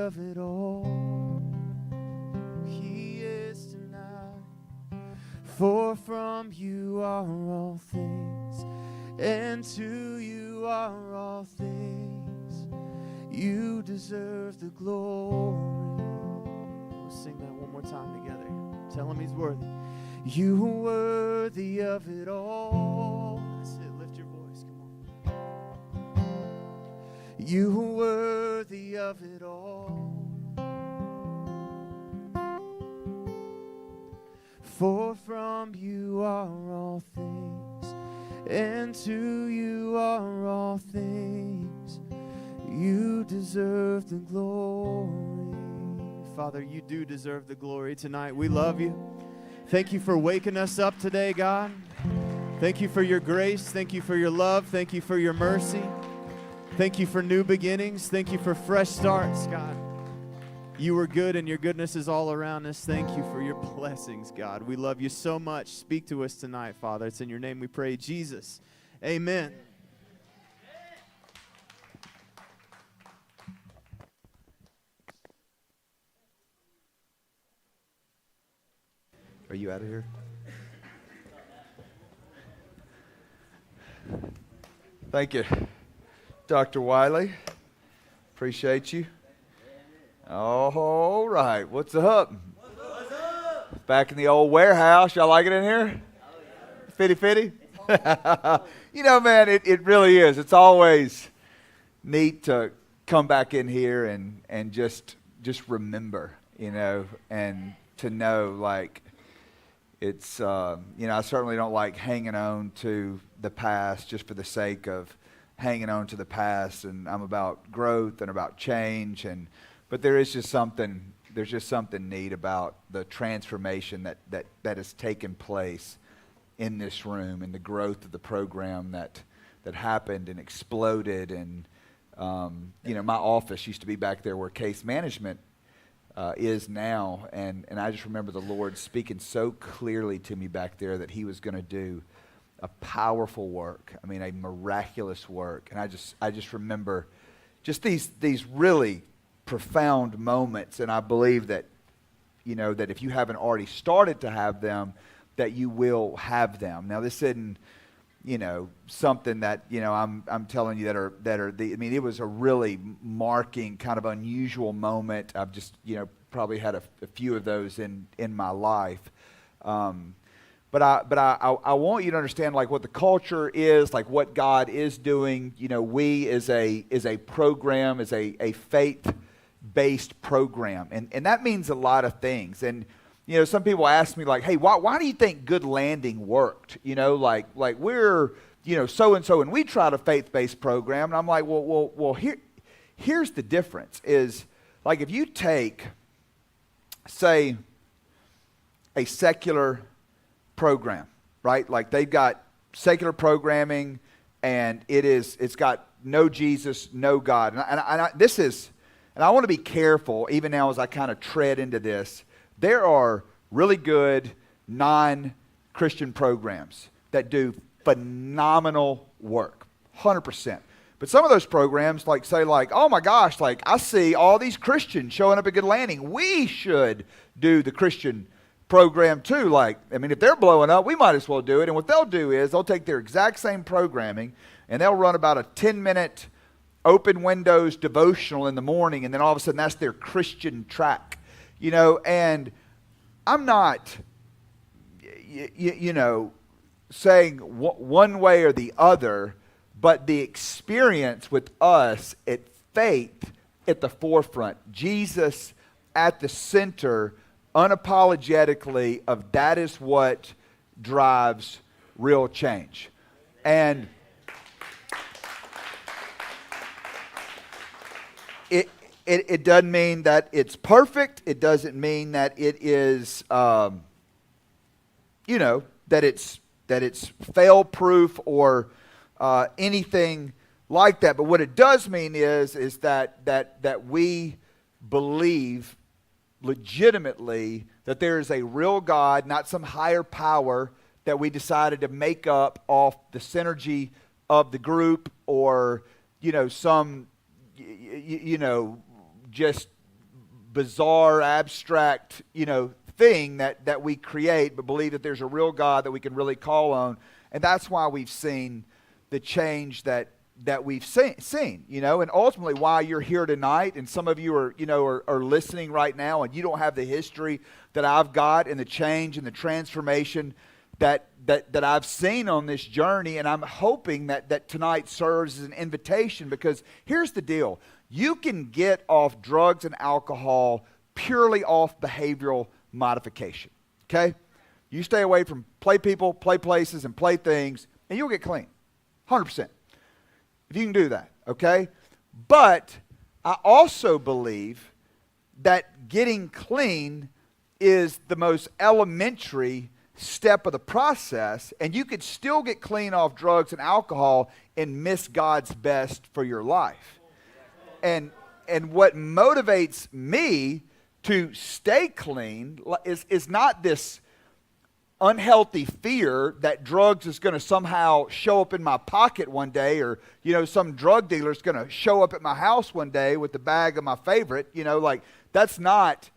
of it all. He is tonight. For from you are all things, and to you are all things. You deserve the glory. Let's sing that one more time together. Tell him he's worthy. You are worthy of it all. That's it. Lift your voice. Come on. You are worthy of it all. For from you are all things, and to you are all things. You deserve the glory. Father, you do deserve the glory tonight. We love you. Thank you for waking us up today, God. Thank you for your grace. Thank you for your love. Thank you for your mercy. Thank you for new beginnings. Thank you for fresh starts, God. You are good, and your goodness is all around us. Thank you for your blessings, God. We love you so much. Speak to us tonight, Father. It's in your name we pray, Jesus. Amen. Are you out of here? Thank you, Dr. Wiley. Appreciate you. All right. What's up? What's up? Back in the old warehouse. Y'all like it in here? Fitty? You know, man, it really is. It's always neat to come back in here and just remember, you know, and to know, like, it's, you know, I certainly don't like hanging on to the past just for the sake of hanging on to the past, and I'm about growth and about change, but there's just something neat about the transformation that has taken place in this room, and the growth of the program that happened and exploded. And you know, my office used to be back there where case management is now, and I just remember the Lord speaking so clearly to me back there that he was going to do a powerful work. I mean, a miraculous work. And I just remember just these really profound moments, and I believe that, you know, that if you haven't already started to have them, that you will have them. Now, this isn't, you know, something that, you know, I'm telling you that are the, I mean, it was a really marking, kind of unusual moment. I've just, you know, probably had a few of those in my life. But I want you to understand, like, what the culture is, like what God is doing. You know, we is a program, is a faith-based program, and that means a lot of things. And you know, some people ask me, like, hey, why do you think Good Landing worked? You know, like we're, you know, so and so, and we tried a faith-based program, and I'm like, well, here's the difference. Is like, if you take, say, a secular program, right? Like, they've got secular programming, and it's got no Jesus, no God. And I want to be careful, even now as I kind of tread into this. There are really good non-Christian programs that do phenomenal work, 100%. But some of those programs, like, say, like, oh my gosh, like, I see all these Christians showing up at Good Landing. We should do the Christian program too. Like, I mean, if they're blowing up, we might as well do it. And what they'll do is they'll take their exact same programming and they'll run about a 10-minute open windows devotional in the morning, and then all of a sudden that's their Christian track. You know, and I'm not, you know, saying one way or the other, but the experience with us at Faith at the forefront, Jesus at the center, unapologetically, of that is what drives real change. And it doesn't mean that it's perfect. It doesn't mean that it is, you know, that it's fail-proof or anything like that. But what it does mean is that we believe legitimately that there is a real God, not some higher power that we decided to make up off the synergy of the group, or, you know, some, you know, just bizarre, abstract, thing that we create, but believe that there's a real God that we can really call on. And that's why we've seen the change that we've seen, and ultimately why you're here tonight. And some of you are listening right now, and you don't have the history that I've got and the change and the transformation that I've seen on this journey. And I'm hoping that tonight serves as an invitation, because here's the deal. You can get off drugs and alcohol purely off behavioral modification, okay? You stay away from play people, play places, and play things, and you'll get clean, 100%. If you can do that, okay? But I also believe that getting clean is the most elementary step of the process, and you could still get clean off drugs and alcohol and miss God's best for your life. And what motivates me to stay clean is not this unhealthy fear that drugs is going to somehow show up in my pocket one day, or some drug dealer is going to show up at my house one day with the bag of my favorite. That's not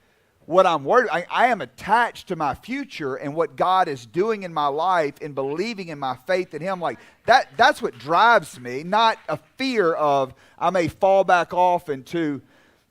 what I'm worried. I am attached to my future and what God is doing in my life, and believing in my faith in Him. That's what drives me, not a fear of I may fall back off into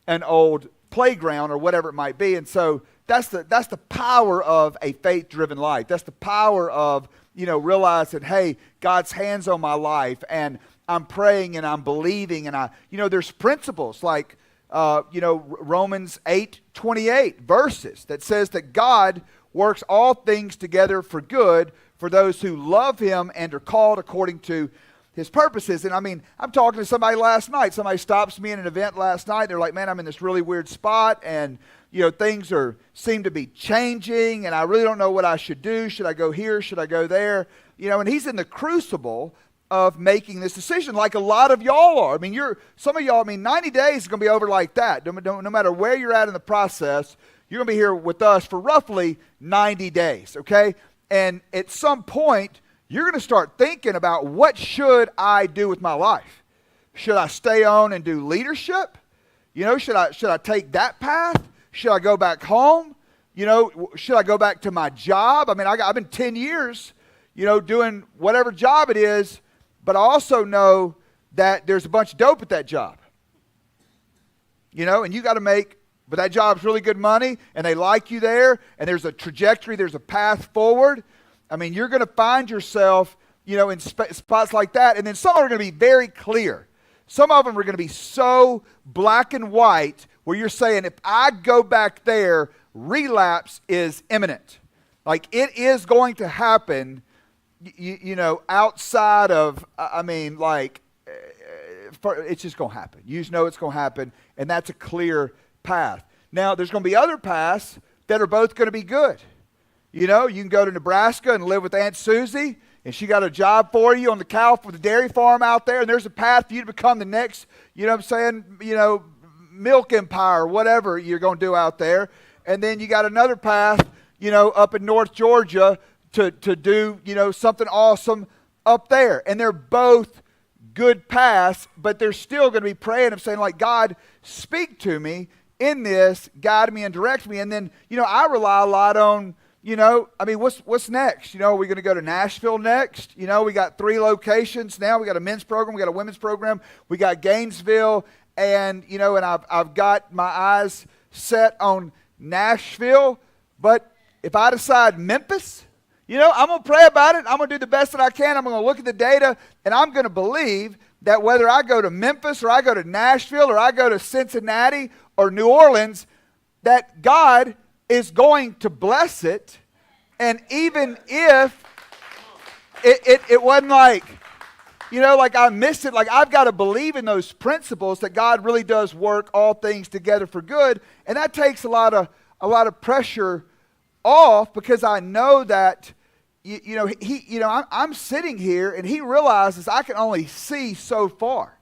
an old playground or whatever it might be. And so that's the power of a faith-driven life. That's the power of realizing, hey, God's hands on my life, and I'm praying and I'm believing, and there's principles like Romans 8:28 verses that says that God works all things together for good for those who love Him and are called according to His purposes. And I'm talking to somebody last night. Somebody stops me in an event last night. They're like, man, I'm in this really weird spot, and things seem to be changing, and I really don't know what I should do. Should I go here? Should I go there? And he's in the crucible of making this decision, like a lot of y'all are. Some of y'all, 90 days is going to be over like that. No matter where you're at in the process, you're going to be here with us for roughly 90 days, okay? And at some point, you're going to start thinking about, what should I do with my life? Should I stay on and do leadership? Should I take that path? Should I go back home? Should I go back to my job? I've been 10 years, doing whatever job it is, but I also know that there's a bunch of dope at that job. And you got to but that job's really good money, and they like you there, and there's a trajectory, there's a path forward. You're going to find yourself, in spots like that, and then some are going to be very clear. Some of them are going to be so black and white where you're saying, if I go back there, relapse is imminent. It is going to happen, outside of, it's just going to happen. You just know it's going to happen, and that's a clear path. Now, there's going to be other paths that are both going to be good. You can go to Nebraska and live with Aunt Susie, and she got a job for you on the cow for the dairy farm out there, and there's a path for you to become the next, milk empire, whatever you're going to do out there. And then you got another path, up in North Georgia to do, something awesome up there. And they're both good paths, but they're still going to be praying and saying, God, speak to me in this, guide me and direct me. And then, I rely a lot on, what's next? Are we going to go to Nashville next? We got 3 locations now. We got a men's program. We got a women's program. We got Gainesville. And, and I've got my eyes set on Nashville. But if I decide Memphis, I'm going to pray about it. I'm going to do the best that I can. I'm going to look at the data, and I'm going to believe that whether I go to Memphis or I go to Nashville or I go to Cincinnati or New Orleans, that God is going to bless it. And even if it wasn't like I missed it, I've got to believe in those principles that God really does work all things together for good. And that takes a lot of pressure off, because I know that I'm sitting here, and He realizes I can only see so far.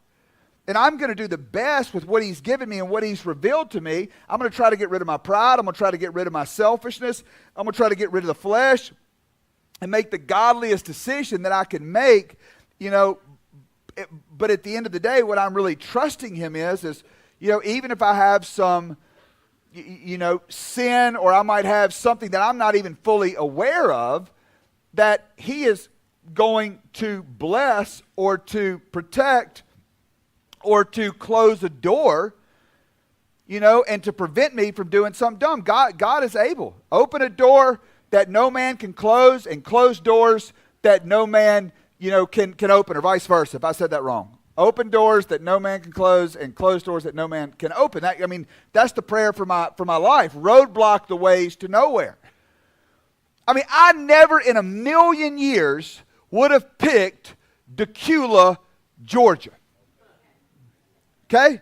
And I'm going to do the best with what He's given me and what He's revealed to me. I'm going to try to get rid of my pride. I'm going to try to get rid of my selfishness. I'm going to try to get rid of the flesh and make the godliest decision that I can make, But at the end of the day, what I'm really trusting Him is, even if I have some, sin, or I might have something that I'm not even fully aware of, that he is going to bless or to protect or to close a door, and to prevent me from doing something dumb. God is able. Open a door that no man can close, and close doors that no man, can open, or vice versa, if I said that wrong. Open doors that no man can close, and close doors that no man can open. That's the prayer for my life. Roadblock the ways to nowhere. I never in a million years would have picked Decula, Georgia. Okay?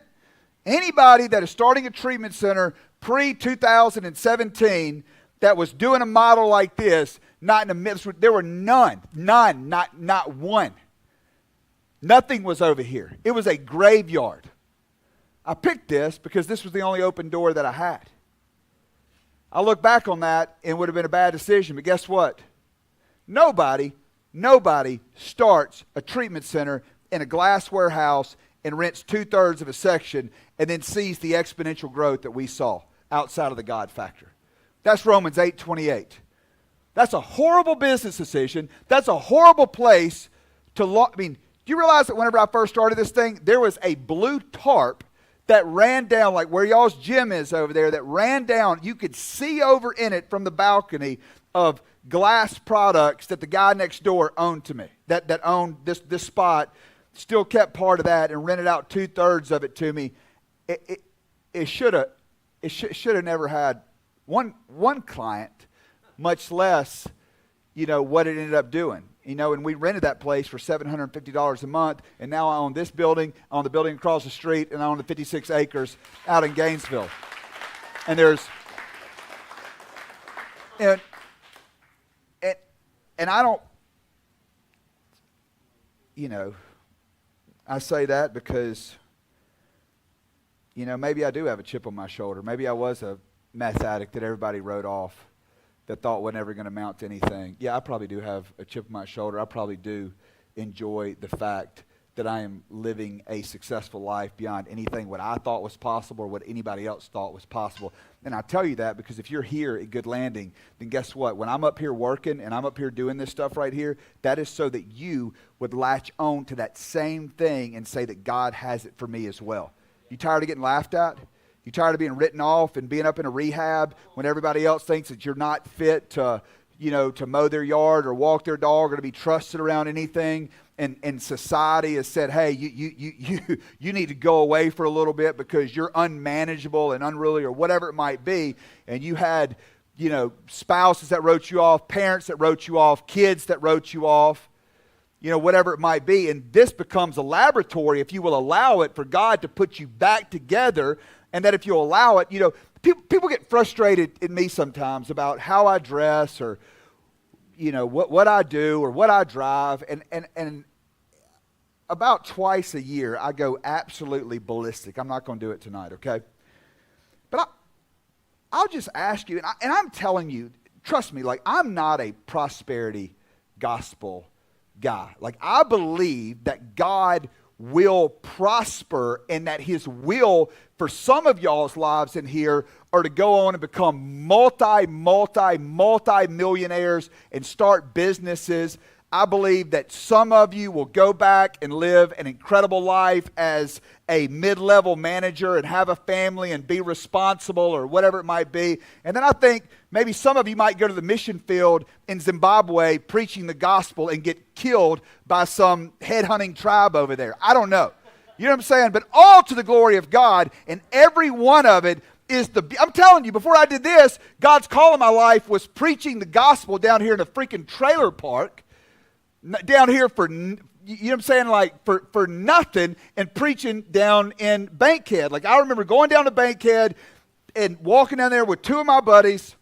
Anybody that is starting a treatment center pre-2017 that was doing a model like this, not in the midst, there were none, not one. Nothing was over here. It was a graveyard. I picked this because this was the only open door that I had. I look back on that and it would have been a bad decision, but guess what? Nobody starts a treatment center in a glass warehouse and rents 2/3 of a section and then sees the exponential growth that we saw outside of the God factor. That's Romans 8:28. That's a horrible business decision. That's a horrible place to do you realize that whenever I first started this thing, there was a blue tarp that ran down, like where y'all's gym is over there, that ran down. You could see over in it from the balcony of glass products that the guy next door owned to me, that owned this spot, still kept part of that and rented out 2/3 of it to me. It should have never had one client, much less, what it ended up doing. And we rented that place for $750 a month, and now I own this building, I own the building across the street, and I own the 56 acres out in Gainesville. And and I don't, I say that because, maybe I do have a chip on my shoulder. Maybe I was a meth addict that everybody wrote off, that thought was never going to amount to anything. Yeah, I probably do have a chip on my shoulder. I probably do enjoy the fact that I am living a successful life beyond anything what I thought was possible or what anybody else thought was possible. And I tell you that because if you're here at Good Landing, then guess what? When I'm up here working and I'm up here doing this stuff right here, that is so that you would latch on to that same thing and say that God has it for me as well. You tired of getting laughed at? You tired of being written off and being up in a rehab when everybody else thinks that you're not fit to mow their yard or walk their dog or to be trusted around anything? And society has said, hey, you need to go away for a little bit because you're unmanageable and unruly or whatever it might be. And you had, spouses that wrote you off, parents that wrote you off, kids that wrote you off, whatever it might be. And this becomes a laboratory, if you will allow it, for God to put you back together. And that if you allow it, people get frustrated in me sometimes about how I dress or, what I do or what I drive. And about twice a year, I go absolutely ballistic. I'm not going to do it tonight, okay? But I'll just ask you, and I'm telling you, trust me, I'm not a prosperity gospel guy. I believe that God will prosper and that his will for some of y'all's lives in here are to go on and become multi-millionaires and start businesses. I believe that some of you will go back and live an incredible life as a mid-level manager and have a family and be responsible or whatever it might be. And then I think maybe some of you might go to the mission field in Zimbabwe preaching the gospel and get killed by some headhunting tribe over there. I don't know. You know what I'm saying? But all to the glory of God, and every one of it is I'm telling you, before I did this, God's call in my life was preaching the gospel down here in a freaking trailer park, down here for, you know what I'm saying, for nothing, and preaching down in Bankhead. I remember going down to Bankhead and walking down there with two of my buddies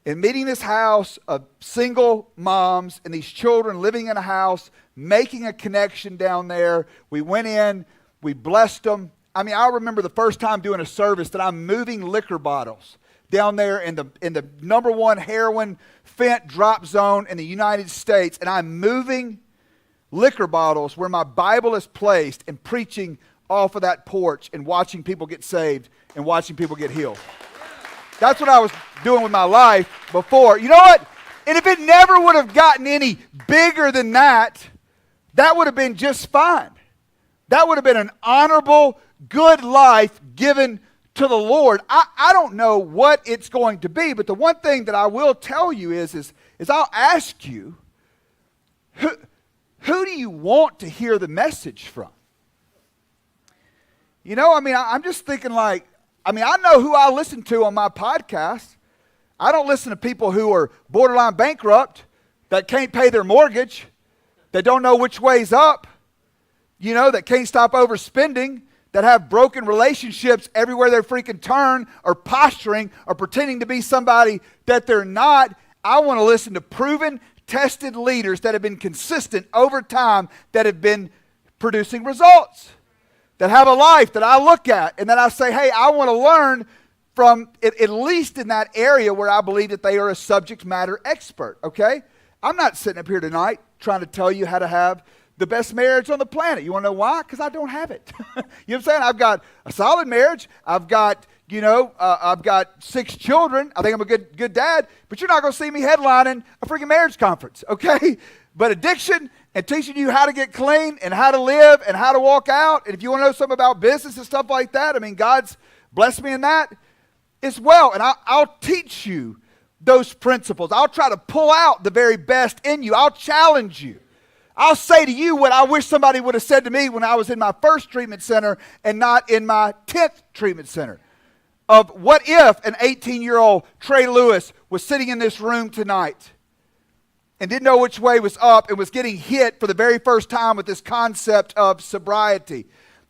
and meeting this house of single moms and these children living in a house, making a connection down there. We went in, we blessed them. I remember the first time doing a service that I'm moving liquor bottles down there in the number one heroin fent drop zone in the United States, and I'm moving liquor bottles where my Bible is placed and preaching off of that porch and watching people get saved and watching people get healed. That's what I was doing with my life before. You know what? And if it never would have gotten any bigger than that, that would have been just fine. That would have been an honorable, good life given to the Lord. I don't know what it's going to be, but the one thing that I will tell you is I'll ask you, who do you want to hear the message from? You know, I mean, I'm just thinking I know who I listen to on my podcast. I don't listen to people who are borderline bankrupt, that can't pay their mortgage, that don't know which way's up, you know, that can't stop overspending, that have broken relationships everywhere they freaking turn, or posturing, or pretending to be somebody that they're not. I want to listen to proven, tested leaders that have been consistent over time, that have been producing results, that have a life that I look at and that I say, hey, I want to learn from it, at least in that area where I believe that they are a subject matter expert, okay? I'm not sitting up here tonight trying to tell you how to have the best marriage on the planet. You want to know why? Because I don't have it. You know what I'm saying? I've got a solid marriage. I've got, I've got 6 children. I think I'm a good dad, but you're not going to see me headlining a freaking marriage conference, okay? But addiction and teaching you how to get clean and how to live and how to walk out, and if you want to know something about business and stuff like that, I mean, God's blessed me in that as well, and I'll teach you those principles. I'll try to pull out the very best in you. I'll challenge you. I'll say to you what I wish somebody would have said to me when I was in my first treatment center and not in my 10th treatment center. Of what if an 18-year-old Trey Lewis was sitting in this room tonight and didn't know which way was up and was getting hit for the very first time with this concept of sobriety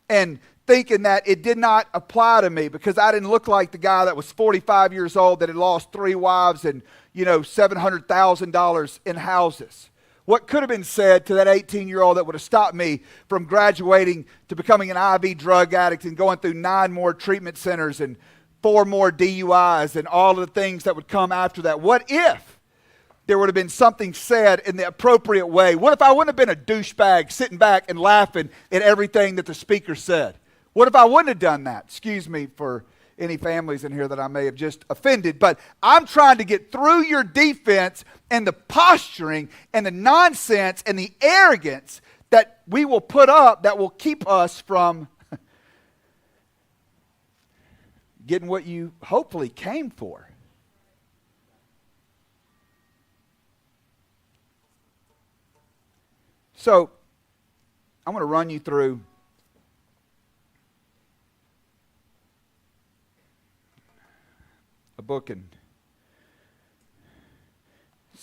and thinking that it did not apply to me because I didn't look like the guy that was 45 years old that had lost 3 wives and, $700,000 in houses. What could have been said to that 18-year-old that would have stopped me from graduating to becoming an IV drug addict and going through 9 more treatment centers and 4 more DUIs and all of the things that would come after that? What if there would have been something said in the appropriate way? What if I wouldn't have been a douchebag sitting back and laughing at everything that the speaker said? What if I wouldn't have done that? Excuse me for any families in here that I may have just offended, but I'm trying to get through your defense and the posturing and the nonsense and the arrogance that we will put up that will keep us from getting what you hopefully came for. So, I'm going to run you through a book in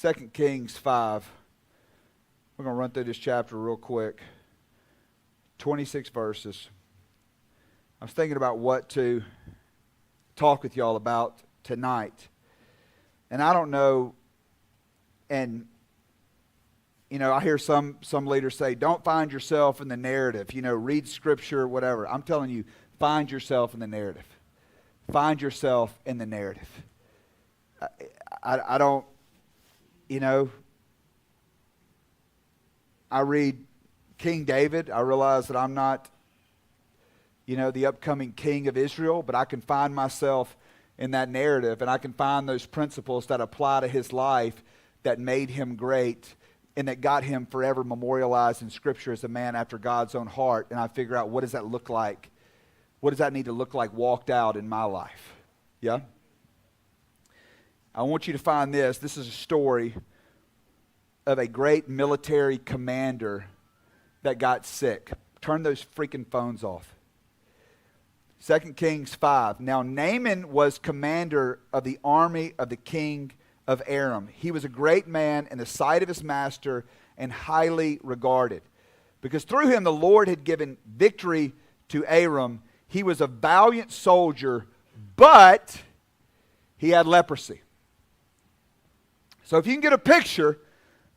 2 Kings 5. We're going to run through this chapter real quick. 26 verses. I was thinking about what to talk with y'all about tonight. And I don't know, and I hear some leaders say, don't find yourself in the narrative, read scripture, whatever. I'm telling you, find yourself in the narrative. Find yourself in the narrative. I don't, I read King David. I realize that I'm not, the upcoming king of Israel, but I can find myself in that narrative, and I can find those principles that apply to his life that made him great and that got him forever memorialized in Scripture as a man after God's own heart, and I figure out, what does that look like? What does that need to look like walked out in my life? Yeah? I want you to find this. This is a story of a great military commander that got sick. Turn those freaking phones off. 2 Kings 5. Now Naaman was commander of the army of the king of Aram. He was a great man in the sight of his master and highly regarded, because through him the Lord had given victory to Aram. He was a valiant soldier, but he had leprosy. So if you can get a picture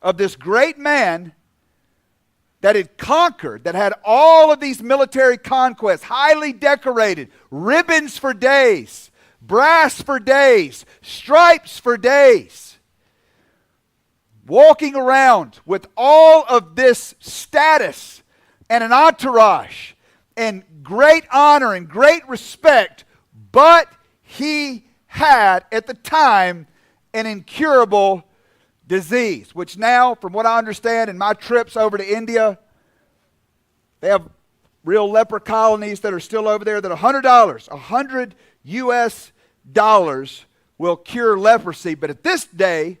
of this great man that had conquered, that had all of these military conquests, highly decorated, ribbons for days, brass for days, stripes for days, walking around with all of this status and an entourage and great honor and great respect, but he had at the time an incurable disease, which now, from what I understand in my trips over to India, they have real leper colonies that are still over there that $100 US dollars will cure leprosy. But at this day,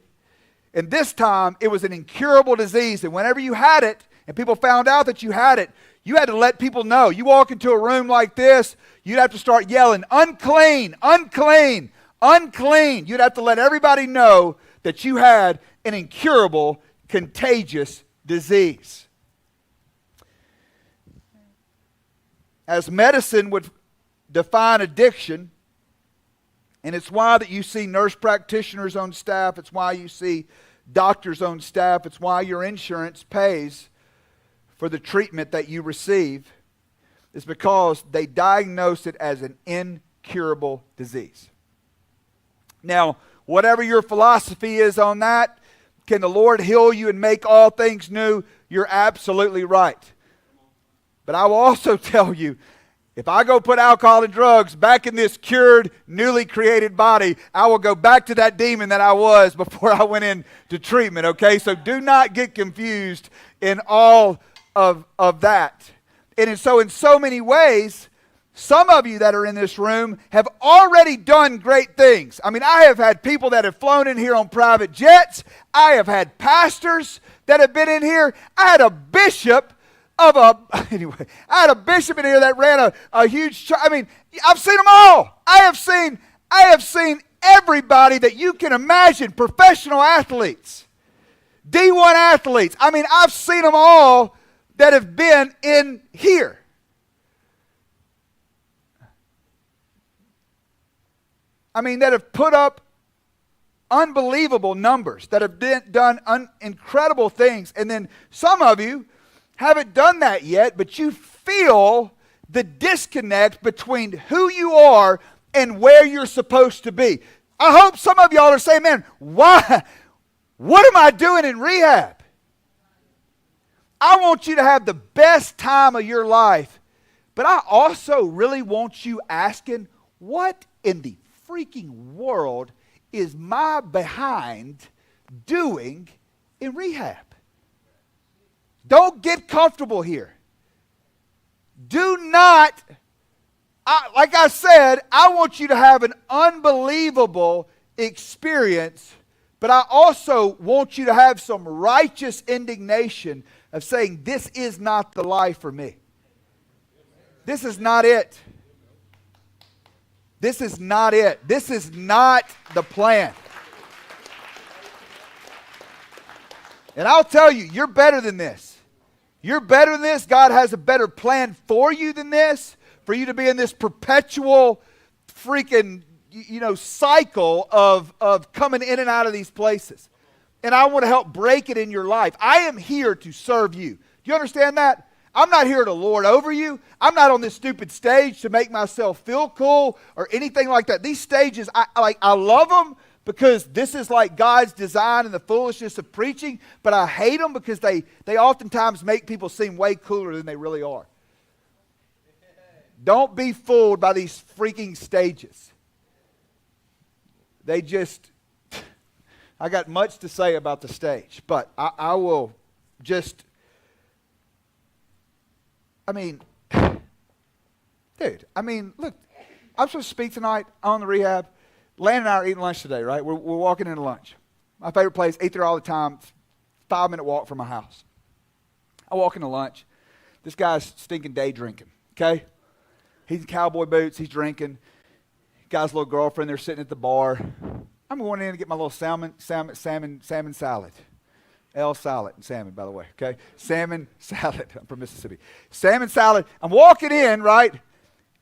in this time, it was an incurable disease. And whenever you had it, and people found out that you had it, you had to let people know. You walk into a room like this, you'd have to start yelling, unclean, unclean, unclean. You'd have to let everybody know that you had an incurable, contagious disease. As medicine would define addiction, and it's why that you see nurse practitioners on staff, it's why you see doctors on staff, it's why your insurance pays for the treatment that you receive, is because they diagnose it as an incurable disease. Now, whatever your philosophy is on that, can the Lord heal you and make all things new? You're absolutely right. But I will also tell you, if I go put alcohol and drugs back in this cured, newly created body, I will go back to that demon that I was before I went into treatment, okay? So do not get confused in all of that. And so in so many ways, some of you that are in this room have already done great things. I mean, I have had people that have flown in here on private jets. I have had pastors that have been in here. I had a bishop I had a bishop in here that ran a huge church. I mean, I've seen them all. I have seen everybody that you can imagine, professional athletes, D1 athletes. I mean, I've seen them all that have been in here. I mean, that have put up unbelievable numbers, that have done incredible things. And then some of you haven't done that yet, but you feel the disconnect between who you are and where you're supposed to be. I hope some of y'all are saying, man, why? What am I doing in rehab? I want you to have the best time of your life, but I also really want you asking, what in the freaking world is my behind doing in rehab? Don't get comfortable here. Do not, like I said, I want you to have an unbelievable experience, but I also want you to have some righteous indignation of saying, this is not the life for me. This is not it. This is not it. This is not the plan. And I'll tell you, you're better than this. You're better than this. God has a better plan for you than this, for you to be in this perpetual freaking, cycle of coming in and out of these places. And I want to help break it in your life. I am here to serve you. Do you understand that? I'm not here to lord over you. I'm not on this stupid stage to make myself feel cool or anything like that. These stages, I love them, because this is like God's design and the foolishness of preaching, but I hate them because they oftentimes make people seem way cooler than they really are. Don't be fooled by these freaking stages. I got much to say about the stage, but I will just, dude, look, I'm supposed to speak tonight on the rehab. Landon and I are eating lunch today, right? We're walking into lunch. My favorite place, ate there all the time. 5-minute walk from my house. I walk into lunch. This guy's stinking day drinking, okay? He's in cowboy boots. He's drinking. Guy's little girlfriend, they're sitting at the bar. I'm going in to get my little salmon salad. L salad and salmon, by the way, okay? Salmon salad. I'm from Mississippi. Salmon salad. I'm walking in, right?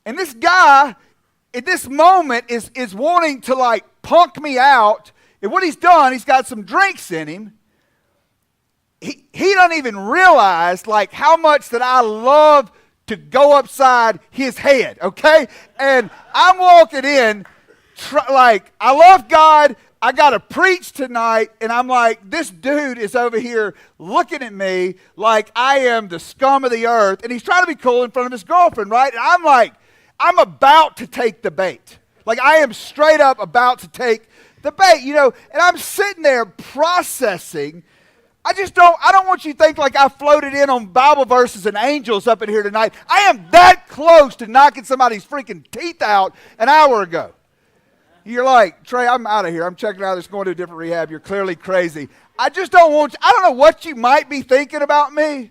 And this guy, at this moment, is wanting to punk me out. And what he's done, he's got some drinks in him. He doesn't even realize how much that I love to go upside his head, okay? And I'm walking in, I love God. I got to preach tonight, and I'm like, this dude is over here looking at me like I am the scum of the earth, and he's trying to be cool in front of his girlfriend, right? And I'm like, I'm about to take the bait. Like, I am straight up about to take the bait, and I'm sitting there processing. I don't want you to think like I floated in on Bible verses and angels up in here tonight. I am that close to knocking somebody's freaking teeth out an hour ago. You're like, Trey, I'm out of here. I'm checking out this, going to a different rehab. You're clearly crazy. I just don't want you, I don't know what you might be thinking about me,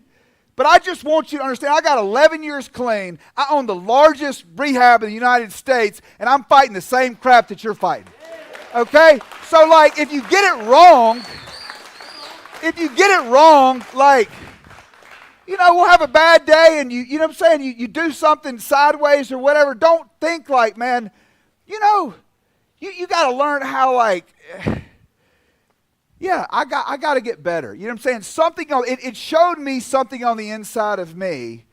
but I just want you to understand I got 11 years clean. I own the largest rehab in the United States, and I'm fighting the same crap that you're fighting. Okay? So, like, if you get it wrong, like, we'll have a bad day and you know what I'm saying, you do something sideways or whatever. Don't think like, man, you got to learn how, like, yeah, I got to get better. You know what I'm saying? Something, it showed me something on the inside of me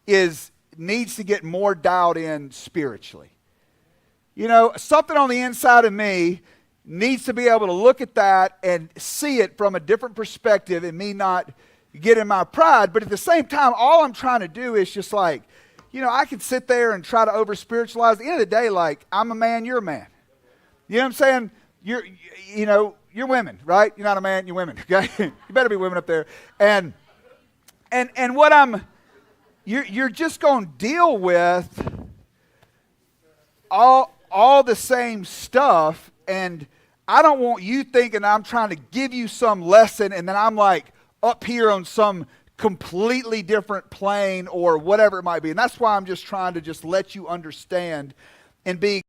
needs to get more dialed in spiritually. Something on the inside of me needs to be able to look at that and see it from a different perspective and me not get in my pride. But at the same time, all I'm trying to do is just like, I can sit there and try to over-spiritualize. At the end of the day, like, I'm a man, you're a man. You know what I'm saying? You're women, right? You're not a man, you're women, okay? You better be women up there. And what you're just going to deal with all the same stuff, and I don't want you thinking I'm trying to give you some lesson and then I'm like up here on some completely different plane or whatever it might be. And that's why I'm just trying to just let you understand and be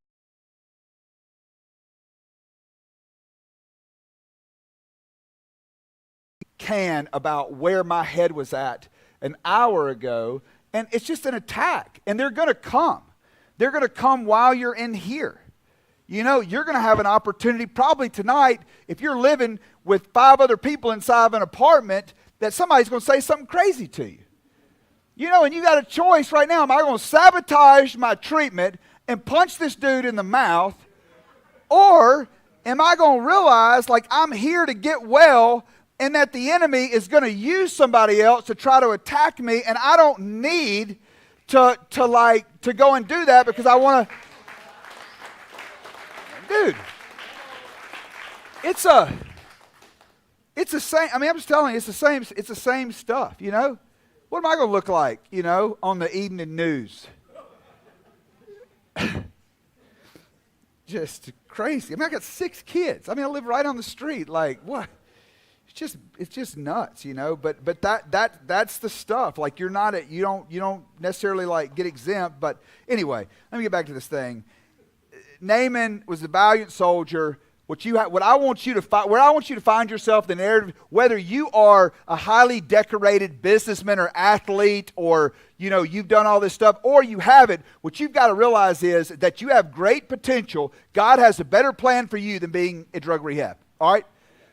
about where my head was at an hour ago. And it's just an attack. And they're going to come. They're going to come while you're in here. You're going to have an opportunity probably tonight, if you're living with 5 other people inside of an apartment, that somebody's going to say something crazy to you. And you got a choice right now. Am I going to sabotage my treatment and punch this dude in the mouth? Or am I going to realize, like, I'm here to get well and that the enemy is going to use somebody else to try to attack me, and I don't need to go and do that because I want to. Dude, it's the same. I mean, I'm just telling you, it's the same stuff, What am I going to look like, on the evening news? Just crazy. I mean, I got 6 kids. I mean, I live right on the street. Like, what? It's just nuts, But that's the stuff. Like, you don't necessarily like get exempt. But anyway, let me get back to this thing. Naaman was a valiant soldier. Where I want you to find yourself, the narrative, whether you are a highly decorated businessman or athlete, or you've done all this stuff, or you haven't. What you've got to realize is that you have great potential. God has a better plan for you than being at drug rehab. All right.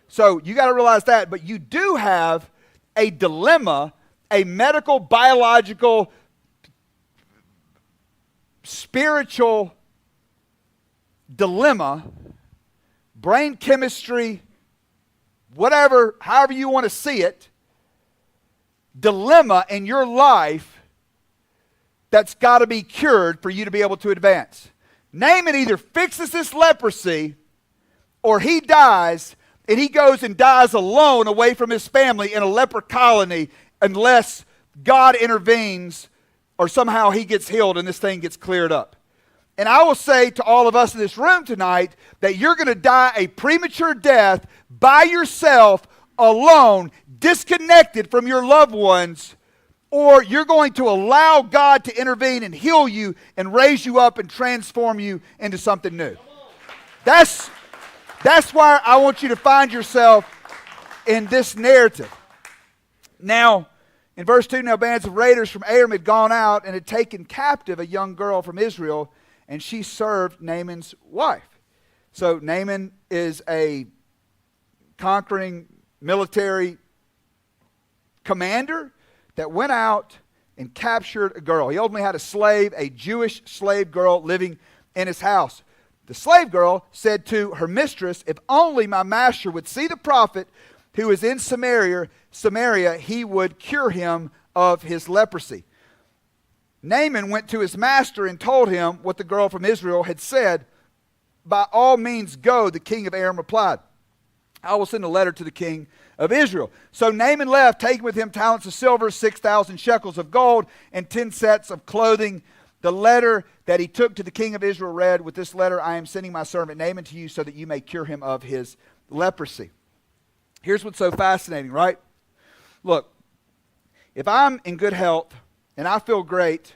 So you got to realize that, but you do have a dilemma, a medical, biological, spiritual dilemma, brain chemistry, whatever, however you want to see it, dilemma in your life that's got to be cured for you to be able to advance. Naaman either fixes this leprosy or he dies, and he goes and dies alone away from his family in a leper colony unless God intervenes or somehow he gets healed and this thing gets cleared up. And I will say to all of us in this room tonight that you're going to die a premature death by yourself, alone, disconnected from your loved ones, or you're going to allow God to intervene and heal you and raise you up and transform you into something new. That's why I want you to find yourself in this narrative. Now, in verse 2, now bands of raiders from Aram had gone out and had taken captive a young girl from Israel, and she served Naaman's wife. So Naaman is a conquering military commander that went out and captured a girl. He ultimately had a slave, a Jewish slave girl living in his house. The slave girl said to her mistress, "If only my master would see the prophet who is in Samaria, he would cure him of his leprosy." Naaman went to his master and told him what the girl from Israel had said. by all means go, the king of Aram replied. I will send a letter to the king of Israel. So Naaman left, taking with him talents of silver, 6,000 shekels of gold, and 10 sets of clothing. The letter that he took to the king of Israel read, with this letter I am sending my servant Naaman to you so that you may cure him of his leprosy. Here's what's so fascinating, right? Look, if I'm in good health and I feel great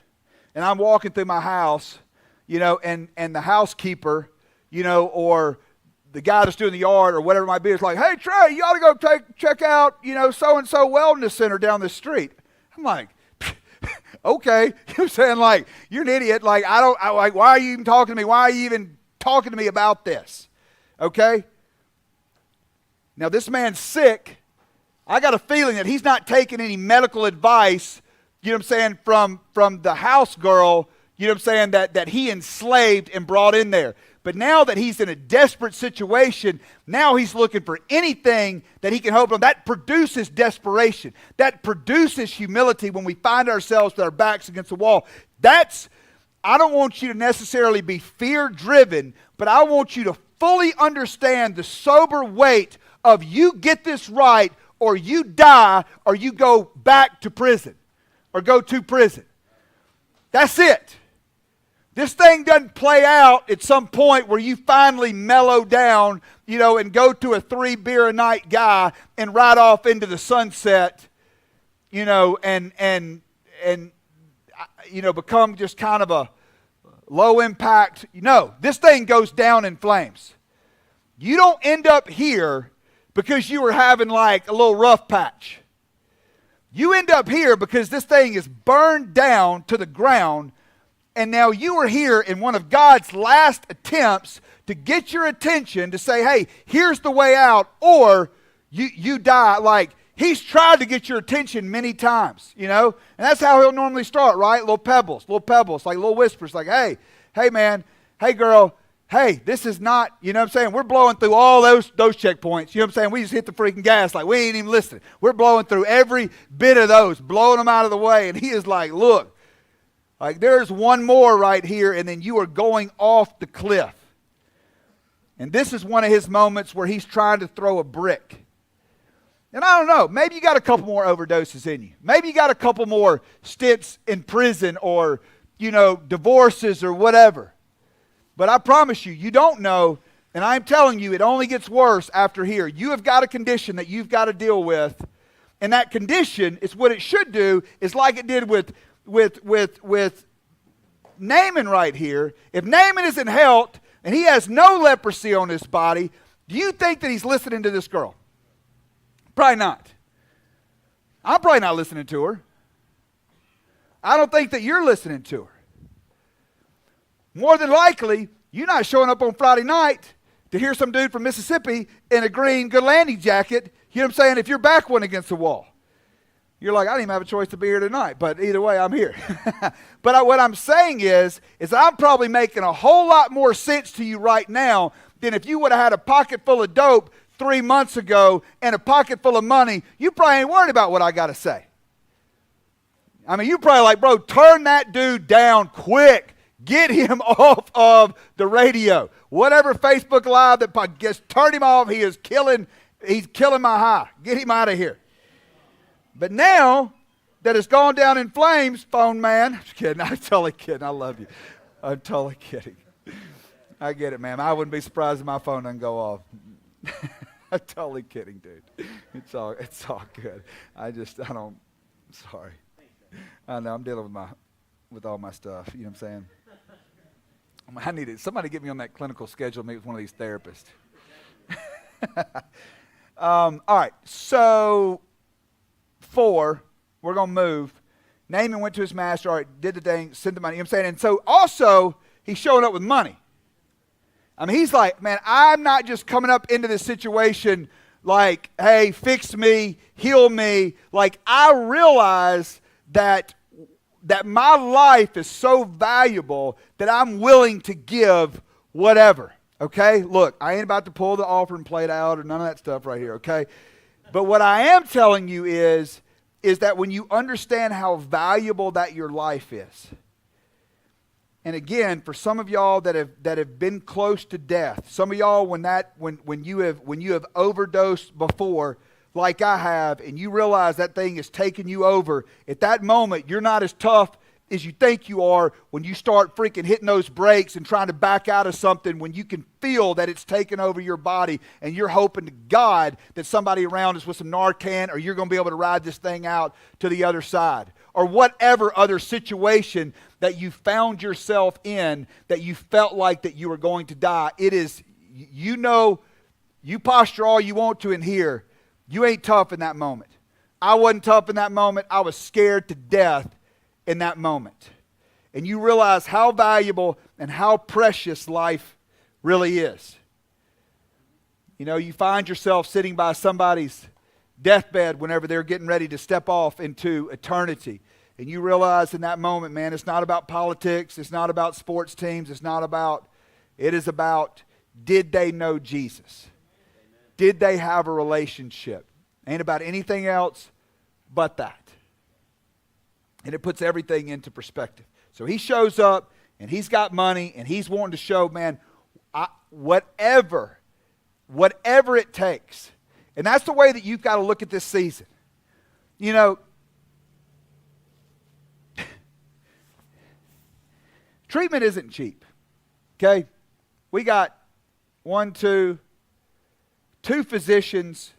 and I'm walking through my house, and the housekeeper, or the guy that's doing the yard or whatever it might be, it's like, hey, Trey, you ought to go check out, so-and-so wellness center down the street. I'm like, okay. You know what I'm saying? Like, you're an idiot. Like, why are you even talking to me? Why are you even talking to me about this? Okay? Now, this man's sick. I got a feeling that he's not taking any medical advice, from the house girl, that he enslaved and brought in there. But now that he's in a desperate situation, now he's looking for anything that he can hope on. That produces desperation. That produces humility when we find ourselves with our backs against the wall. I don't want you to necessarily be fear-driven, but I want you to fully understand the sober weight of you get this right or you die or you go back to prison or go to prison. That's it. This thing doesn't play out at some point where you finally mellow down, and go to a 3 beer a night guy and ride off into the sunset, and become just kind of a low impact. No, this thing goes down in flames. You don't end up here because you were having like a little rough patch. You end up here because this thing is burned down to the ground. And now you are here in one of God's last attempts to get your attention to say, hey, here's the way out, or you die. Like, he's tried to get your attention many times, And that's how he'll normally start, right? Little pebbles, like little whispers, like, hey man, hey girl, hey, this is not, We're blowing through all those checkpoints, We just hit the freaking gas like we ain't even listening. We're blowing through every bit of those, blowing them out of the way. And he is like, look, like there's one more right here, and then you are going off the cliff. And this is one of his moments where he's trying to throw a brick. And I don't know, maybe you got a couple more overdoses in you. Maybe you got a couple more stints in prison or, divorces or whatever. But I promise you, you don't know, and I'm telling you, it only gets worse after here. You have got a condition that you've got to deal with, and that condition is what it should do, is like it did with Naaman right here. If Naaman is in health and he has no leprosy on his body, do you think that he's listening to this girl? Probably not. I'm probably not listening to her. I don't think that you're listening to her. More than likely, you're not showing up on Friday night to hear some dude from Mississippi in a green good landing jacket, if your back went against the wall. You're like, I didn't even have a choice to be here tonight, but either way, I'm here. But what I'm saying is I'm probably making a whole lot more sense to you right now than if you would have had a pocket full of dope 3 months ago and a pocket full of money. You probably ain't worried about what I got to say. I mean, you're probably like, bro, turn that dude down quick. Get him off of the radio. Whatever Facebook Live that just turn him off. He's killing my high. Get him out of here. But now that it's gone down in flames, phone man. I'm just kidding. I'm totally kidding. I love you. I'm totally kidding. I get it, man. I wouldn't be surprised if my phone doesn't go off. I'm totally kidding, dude. It's all good. Sorry. I know I'm dealing with all my stuff. You know what I'm saying? I need it. Somebody get me on that clinical schedule. Meet with one of these therapists. All right. So 4, we're going to move. Naaman went to his master, all right, did the thing, sent the money. You know what I'm saying? And so also, he's showing up with money. I mean, he's like, man, I'm not just coming up into this situation like, hey, fix me, heal me. Like, I realize that my life is so valuable that I'm willing to give whatever. Okay? Look, I ain't about to pull the offering plate out or none of that stuff right here, okay? But what I am telling you is that when you understand how valuable that your life is, And again, for some of y'all that have been close to death, some of y'all when you have overdosed before, like I have, and you realize that thing is taking you over, at that moment you're not as tough as you think you are when you start freaking hitting those brakes and trying to back out of something, when you can feel that it's taken over your body and you're hoping to God that somebody around us with some Narcan, or you're going to be able to ride this thing out to the other side. Or whatever other situation that you found yourself in that you felt like that you were going to die. It is, you posture all you want to in here. You ain't tough in that moment. I wasn't tough in that moment. I was scared to death in that moment. And you realize how valuable and how precious life really is. You find yourself sitting by somebody's deathbed whenever they're getting ready to step off into eternity. And you realize in that moment, man, it's not about politics. It's not about sports teams. It is about, did they know Jesus? Did they have a relationship? Ain't about anything else but that. And it puts everything into perspective. So he shows up, and he's got money, and he's wanting to show, man, whatever it takes. And that's the way that you've got to look at this season. Treatment isn't cheap. Okay? We got two physicians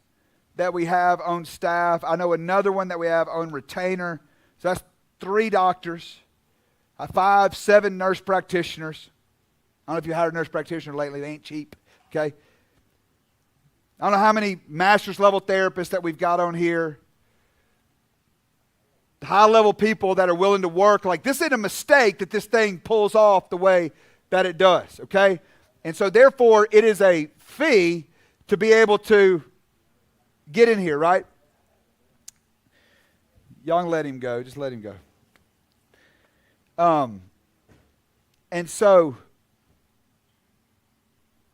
that we have on staff. I know another one that we have on retainer. So that's 3 doctors, 7 nurse practitioners. I don't know if you hired a nurse practitioner lately. They ain't cheap. Okay? I don't know how many master's level therapists that we've got on here. High level people that are willing to work. Like, this isn't a mistake that this thing pulls off the way that it does. Okay? And so therefore it is a fee to be able to get in here, right? Y'all let him go. Just let him go. And so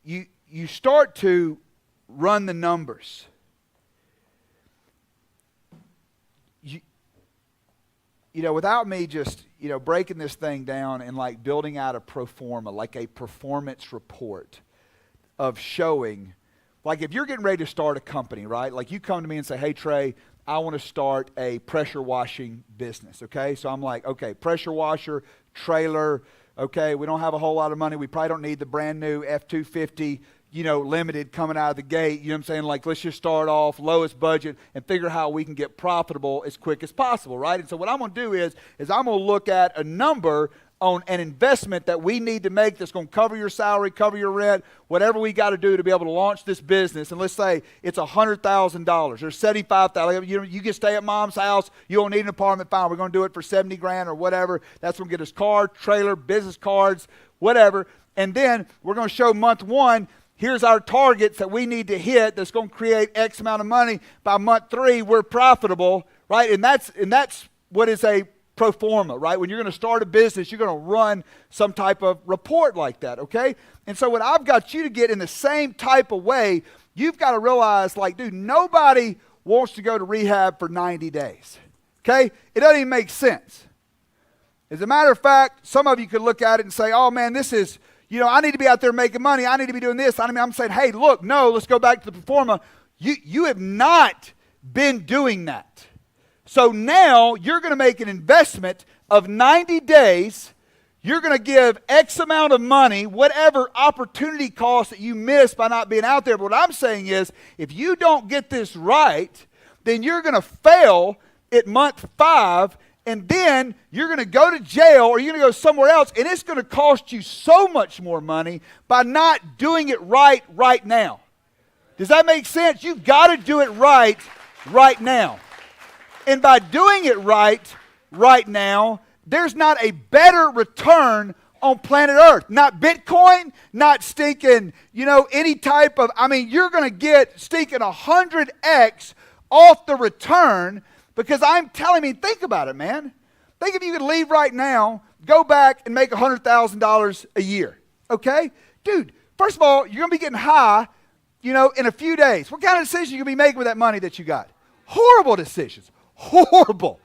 you start to run the numbers. Without me just, breaking this thing down and like building out a pro forma, like a performance report of showing, like if you're getting ready to start a company, right? Like you come to me and say, hey, Trey, I want to start a pressure washing business, okay? So I'm like, okay, pressure washer, trailer, okay, we don't have a whole lot of money. We probably don't need the brand new F-250, limited coming out of the gate. You know what I'm saying? Like, let's just start off lowest budget and figure how we can get profitable as quick as possible, right? And so what I'm going to do is I'm going to look at a number on an investment that we need to make that's going to cover your salary, cover your rent, whatever we got to do to be able to launch this business. And let's say it's $100,000 or $75,000. You can stay at mom's house. You don't need an apartment. Fine, we're going to do it for $70,000 or whatever. That's going to get us car, trailer, business cards, whatever. And then we're going to show month 1. Here's our targets that we need to hit that's going to create X amount of money. By month 3, we're profitable, right? And that's what is a pro forma, right? When you're going to start a business, you're going to run some type of report like that, okay? And so what I've got you to get in the same type of way, you've got to realize, like, dude, nobody wants to go to rehab for 90 days, okay? It doesn't even make sense. As a matter of fact, some of you could look at it and say, oh, man, this is, I need to be out there making money. I need to be doing this. I'm saying, hey, look, no, let's go back to the pro forma. You have not been doing that. So now you're going to make an investment of 90 days. You're going to give X amount of money, whatever opportunity cost that you missed by not being out there. But what I'm saying is, if you don't get this right, then you're going to fail at month 5, and then you're going to go to jail or you're going to go somewhere else, and it's going to cost you so much more money by not doing it right now. Does that make sense? You've got to do it right now. And by doing it right now, there's not a better return on planet Earth. Not Bitcoin, not stinking, any type of, you're going to get stinking 100x off the return, because I'm telling you, think about it, man. Think if you could leave right now, go back and make $100,000 a year, okay? Dude, first of all, you're going to be getting high, in a few days. What kind of decisions are you going to be making with that money that you got? Horrible decisions. Horrible.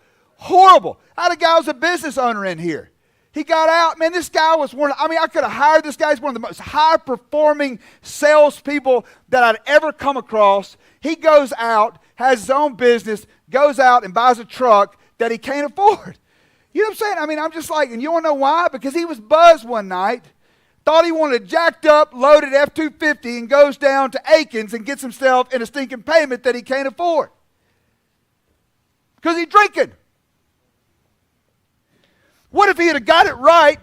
I had a guy who's a business owner in here. He got out. Man, this guy was I could have hired this guy. He's one of the most high-performing salespeople that I'd ever come across. He goes out, has his own business, goes out and buys a truck that he can't afford. You know what I'm saying? I mean, I'm just like, and you want to know why? Because he was buzzed one night, thought he wanted a jacked up, loaded F-250, and goes down to Aikens and gets himself in a stinking payment that he can't afford. Because he's drinking. What if he had got it right?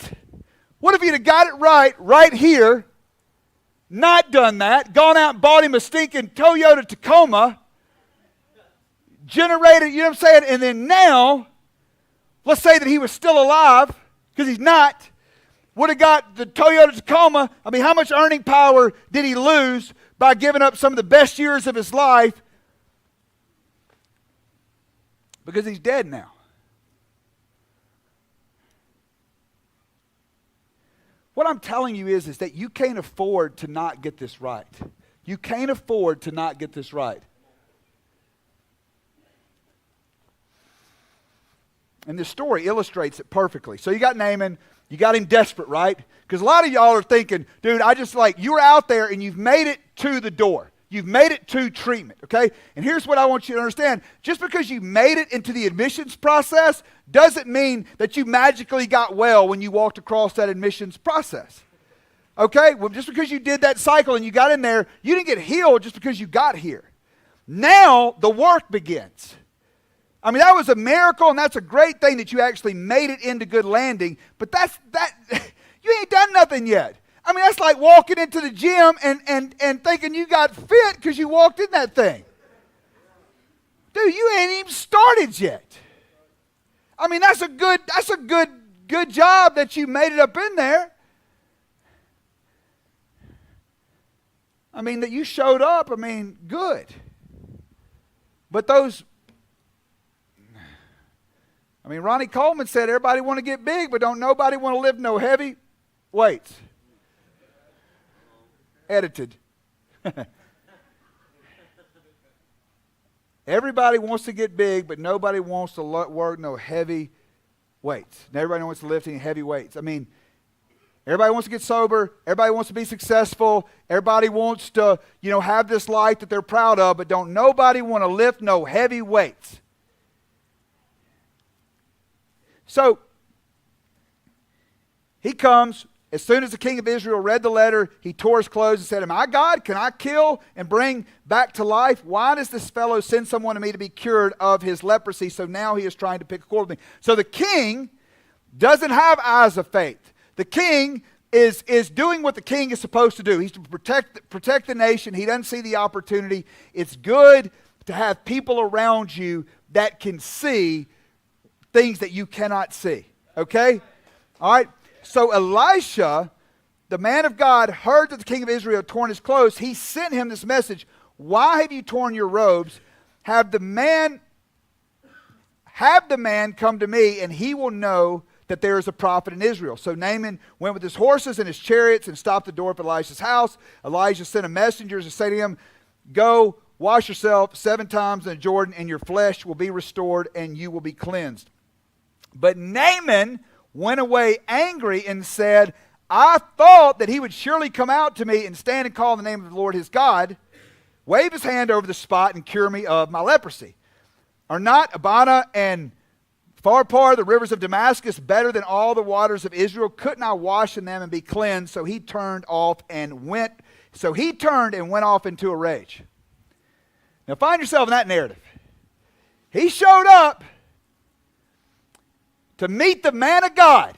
What if he had got it right here, not done that, gone out and bought him a stinking Toyota Tacoma, generated, you know what I'm saying, and then now, let's say that he was still alive, because he's not, would have got the Toyota Tacoma. I mean, how much earning power did he lose by giving up some of the best years of his life? Because he's dead now. What I'm telling you is that you can't afford to not get this right. You can't afford to not get this right. And this story illustrates it perfectly. So you got Naaman, you got him desperate, right? Because a lot of y'all are thinking, dude, you were out there and you've made it to the door. You've made it to treatment, okay? And here's what I want you to understand. Just because you made it into the admissions process doesn't mean that you magically got well when you walked across that admissions process. Okay? Well, just because you did that cycle and you got in there, you didn't get healed just because you got here. Now the work begins. I mean, that was a miracle, and that's a great thing that you actually made it into good landing, but you ain't done nothing yet. I mean, that's like walking into the gym and thinking you got fit because you walked in that thing. Dude, you ain't even started yet. I mean, that's a good job that you made it up in there. I mean, that you showed up, I mean, good. But Ronnie Coleman said everybody want to get big, but don't nobody want to lift no heavy weights. Edited. Everybody wants to get big, but nobody wants to work no heavy weights. Everybody wants to lift any heavy weights. I mean, everybody wants to get sober. Everybody wants to be successful. Everybody wants to, have this life that they're proud of, but don't nobody want to lift no heavy weights. So, he comes. As soon as the king of Israel read the letter, he tore his clothes and said, "Am I God? Can I kill and bring back to life? Why does this fellow send someone to me to be cured of his leprosy?" So now he is trying to pick a quarrel with me. So the king doesn't have eyes of faith. The king is doing what the king is supposed to do. He's to protect the nation. He doesn't see the opportunity. It's good to have people around you that can see things that you cannot see. Okay? All right? So Elisha, the man of God, heard that the king of Israel had torn his clothes. He sent him this message: "Why have you torn your robes? Have the man come to me, and he will know that there is a prophet in Israel." So Naaman went with his horses and his chariots and stopped the door of Elisha's house. Elijah sent a messenger to say to him, "Go, wash yourself 7 times in the Jordan, and your flesh will be restored, and you will be cleansed." But Naaman went away angry and said, "I thought that he would surely come out to me and stand and call on the name of the Lord his God, wave his hand over the spot and cure me of my leprosy. Are not Abana and Pharpar, the rivers of Damascus, better than all the waters of Israel? Couldn't I wash in them and be cleansed?" So he turned and went off into a rage. Now find yourself in that narrative. He showed up to meet the man of God,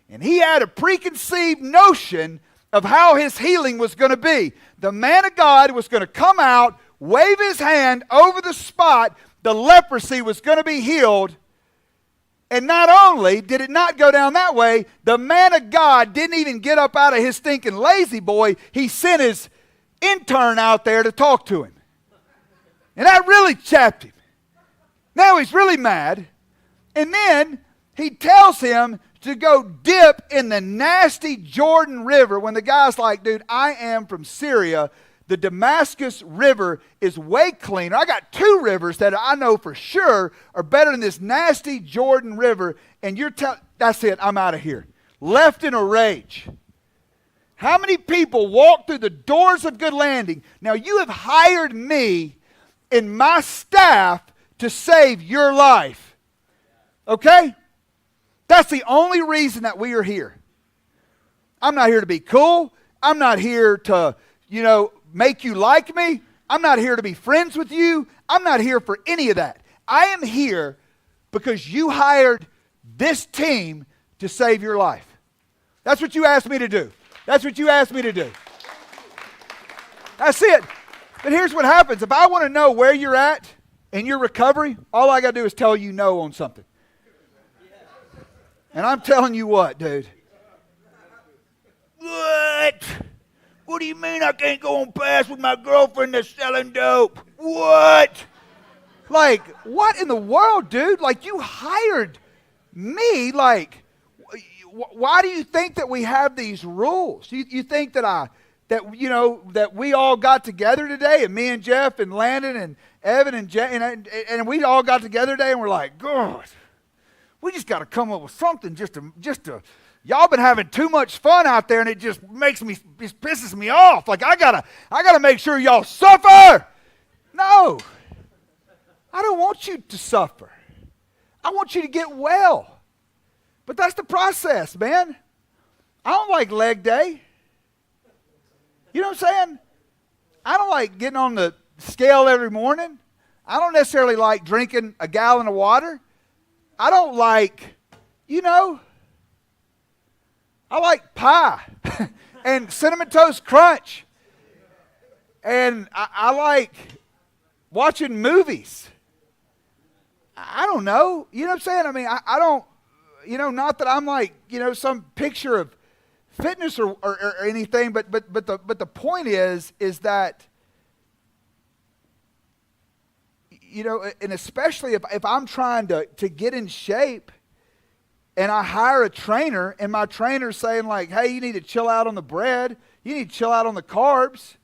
and he had a preconceived notion of how his healing was going to be. The man of God was going to come out, wave his hand over the spot, the leprosy was going to be healed. And not only did it not go down that way, the man of God didn't even get up out of his stinking lazy boy. He sent his intern out there to talk to him. And that really chapped him. Now he's really mad. And then he tells him to go dip in the nasty Jordan River when the guy's like, "Dude, I am from Syria. The Damascus River is way cleaner. I got 2 rivers that I know for sure are better than this nasty Jordan River." And that's it, I'm out of here. Left in a rage. How many people walk through the doors of Good Landing? Now, you have hired me and my staff to save your life. Okay? That's the only reason that we are here. I'm not here to be cool. I'm not here to, make you like me. I'm not here to be friends with you. I'm not here for any of that. I am here because you hired this team to save your life. That's what you asked me to do. That's what you asked me to do. That's it. But here's what happens. If I want to know where you're at in your recovery, all I got to do is tell you no on something. And I'm telling you what, dude. What? What do you mean I can't go on pass with my girlfriend that's selling dope? What? Like, what in the world, dude? Like, you hired me. Like, why do you think that we have these rules? You think that that we all got together today, and me and Jeff and Landon and Evan and Jay, and we all got together today, and we're like, God, we just got to come up with something just to. Y'all been having too much fun out there, and it just pisses me off. Like I gotta make sure y'all suffer. No, I don't want you to suffer. I want you to get well. But that's the process, man. I don't like leg day. You know what I'm saying? I don't like getting on the scale every morning. I don't necessarily like drinking a gallon of water. I don't like, I like pie and Cinnamon Toast Crunch. And I like watching movies. I don't know. You know what I'm saying? I mean, I don't, not that I'm like, some picture of fitness or anything, but the point is that, and especially if I'm trying to get in shape, and I hire a trainer, and my trainer's saying like, hey, you need to chill out on the bread. You need to chill out on the carbs.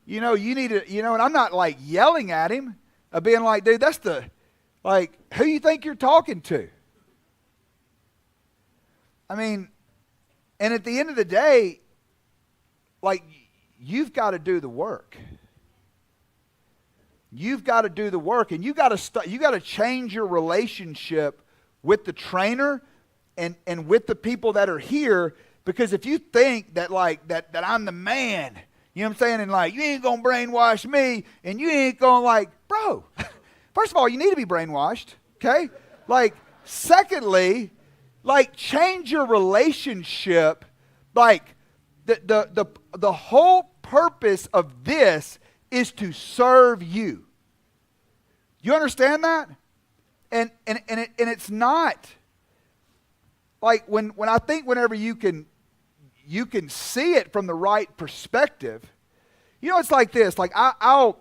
You need to, and I'm not like yelling at him, being like, dude, that's who you think you're talking to? I mean, and at the end of the day, like, you've got to do the work. You've got to do the work, and you got to change your relationship with the trainer and with the people that are here, because if you think that that I'm the man, you know what I'm saying, and like, you ain't gonna brainwash me, and you ain't gonna bro, first of all, you need to be brainwashed, okay? Like, secondly, change your relationship. Like, the whole purpose of this is to serve you. You understand that? And it's not like when I think whenever you can see it from the right perspective, it's like this. Like I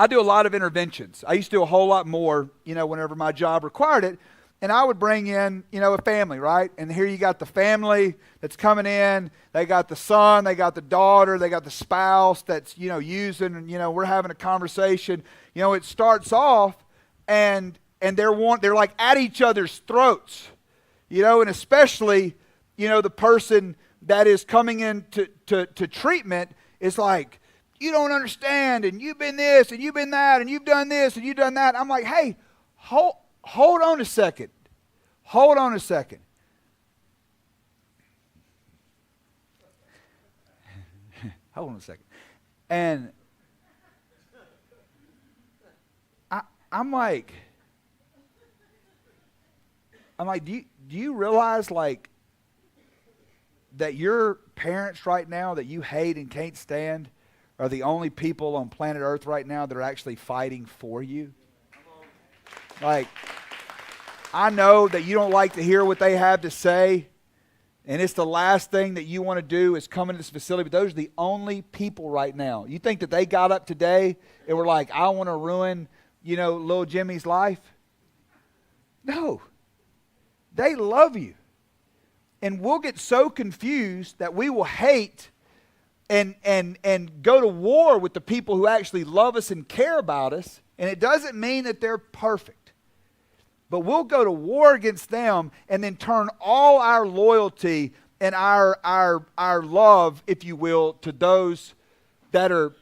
do a lot of interventions. I used to do a whole lot more, whenever my job required it. And I would bring in, a family, right? And here you got the family that's coming in. They got the son, they got the daughter, they got the spouse that's, using, and, we're having a conversation. It starts off and they're like at each other's throats, and especially, the person that is coming in to treatment is like, you don't understand, and you've been this, and you've been that, and you've done this, and you've done that. I'm like, hey, Hold on a second. Hold on a second. Hold on a second. And I'm like, do you realize that your parents right now that you hate and can't stand are the only people on planet Earth right now that are actually fighting for you? Like, I know that you don't like to hear what they have to say, and it's the last thing that you want to do is come into this facility, but those are the only people right now. You think that they got up today and were like, I want to ruin, little Jimmy's life? No. They love you. And we'll get so confused that we will hate and go to war with the people who actually love us and care about us, and it doesn't mean that they're perfect. but we'll go to war against them and then turn all our loyalty and our love, if you will, to those that are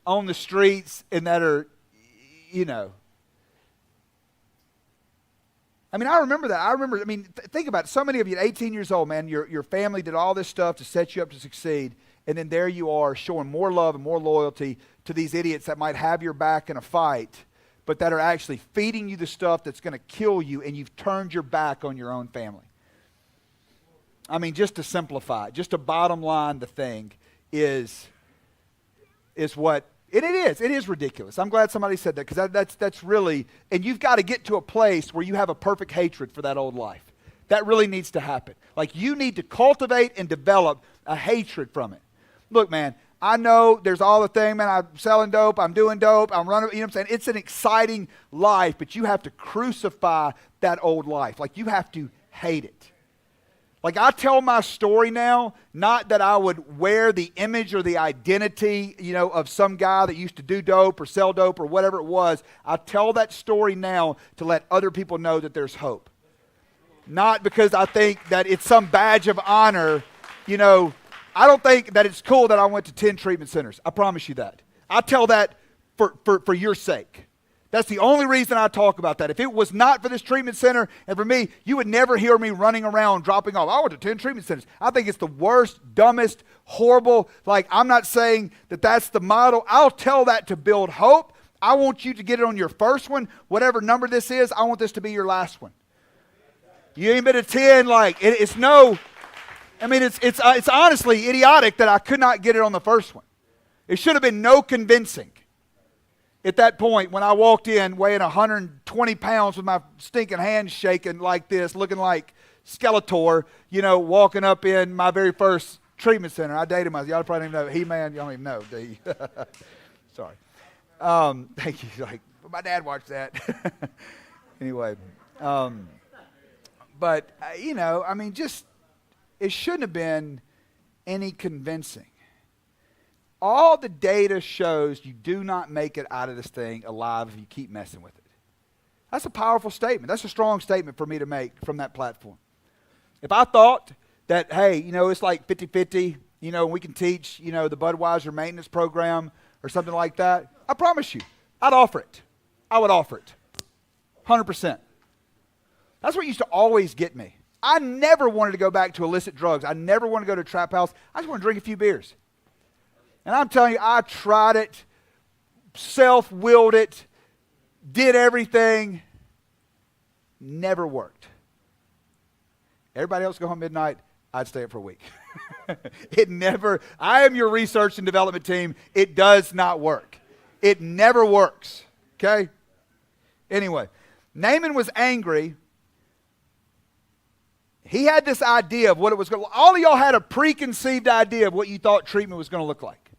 on the streets and that are, you know. I mean, I remember that. Think about it. So many of you at 18 years old, man, your family did all this stuff to set you up to succeed. And then there you are showing more love and more loyalty to these idiots that might have your back in a fight, but that are actually feeding you the stuff that's going to kill you, and you've turned your back on your own family. I mean, just to simplify, just to bottom line the thing is what, and it is ridiculous. I'm glad somebody said that, because that's really, and you've got to get to a place where you have a perfect hatred for that old life. That really needs to happen. Like, you need to cultivate and develop a hatred from it. Look, man, I know there's all the thing, man, I'm selling dope, I'm doing dope, I'm running, you know what I'm saying? It's an exciting life, but you have to crucify that old life. Like, you have to hate it. Like, I tell my story now, not that I would wear the image or the identity, you know, of some guy that used to do dope or sell dope or whatever it was. I tell that story now to let other people know that there's hope. Not because I think that it's some badge of honor, you know. I don't think that it's cool that I went to 10 treatment centers. I promise you that. I tell that for your sake. That's the only reason I talk about that. If it was not for this treatment center and for me, you would never hear me running around dropping off. I went to 10 treatment centers. I think it's the worst, dumbest, horrible. Like, I'm not saying that that's the model. I'll tell that to build hope. I want you to get it on your first one. Whatever number this is, I want this to be your last one. You ain't been to 10, like, it's no... I mean, it's honestly idiotic that I could not get it on the first one. It should have been no convincing. At that point, when I walked in weighing 120 pounds with my stinking hands shaking like this, looking like Skeletor, you know, walking up in my very first treatment center. I dated myself. Y'all probably don't even know. He-Man, y'all don't even know, do you? Sorry. Thank you. Like, my dad watched that. Anyway. But, you know, I mean, just... it shouldn't have been any convincing. All the data shows you do not make it out of this thing alive if you keep messing with it. That's a powerful statement. That's a strong statement for me to make from that platform. If I thought that, hey, you know, it's like 50-50, you know, we can teach, you know, the Budweiser maintenance program or something like that, I promise you, I'd offer it. I would offer it. 100%. That's what used to always get me. I never wanted to go back to illicit drugs. I never wanted to go to a trap house. I just want to drink a few beers. And I'm telling you, I tried it, self-willed it, did everything. Never worked. Everybody else go home midnight, I'd stay up for a week. It never, I am your research and development team. It does not work. It never works. Okay? Anyway, Naaman was angry. He had this idea of what it was going to, all of y'all had a preconceived idea of what you thought treatment was going to look like.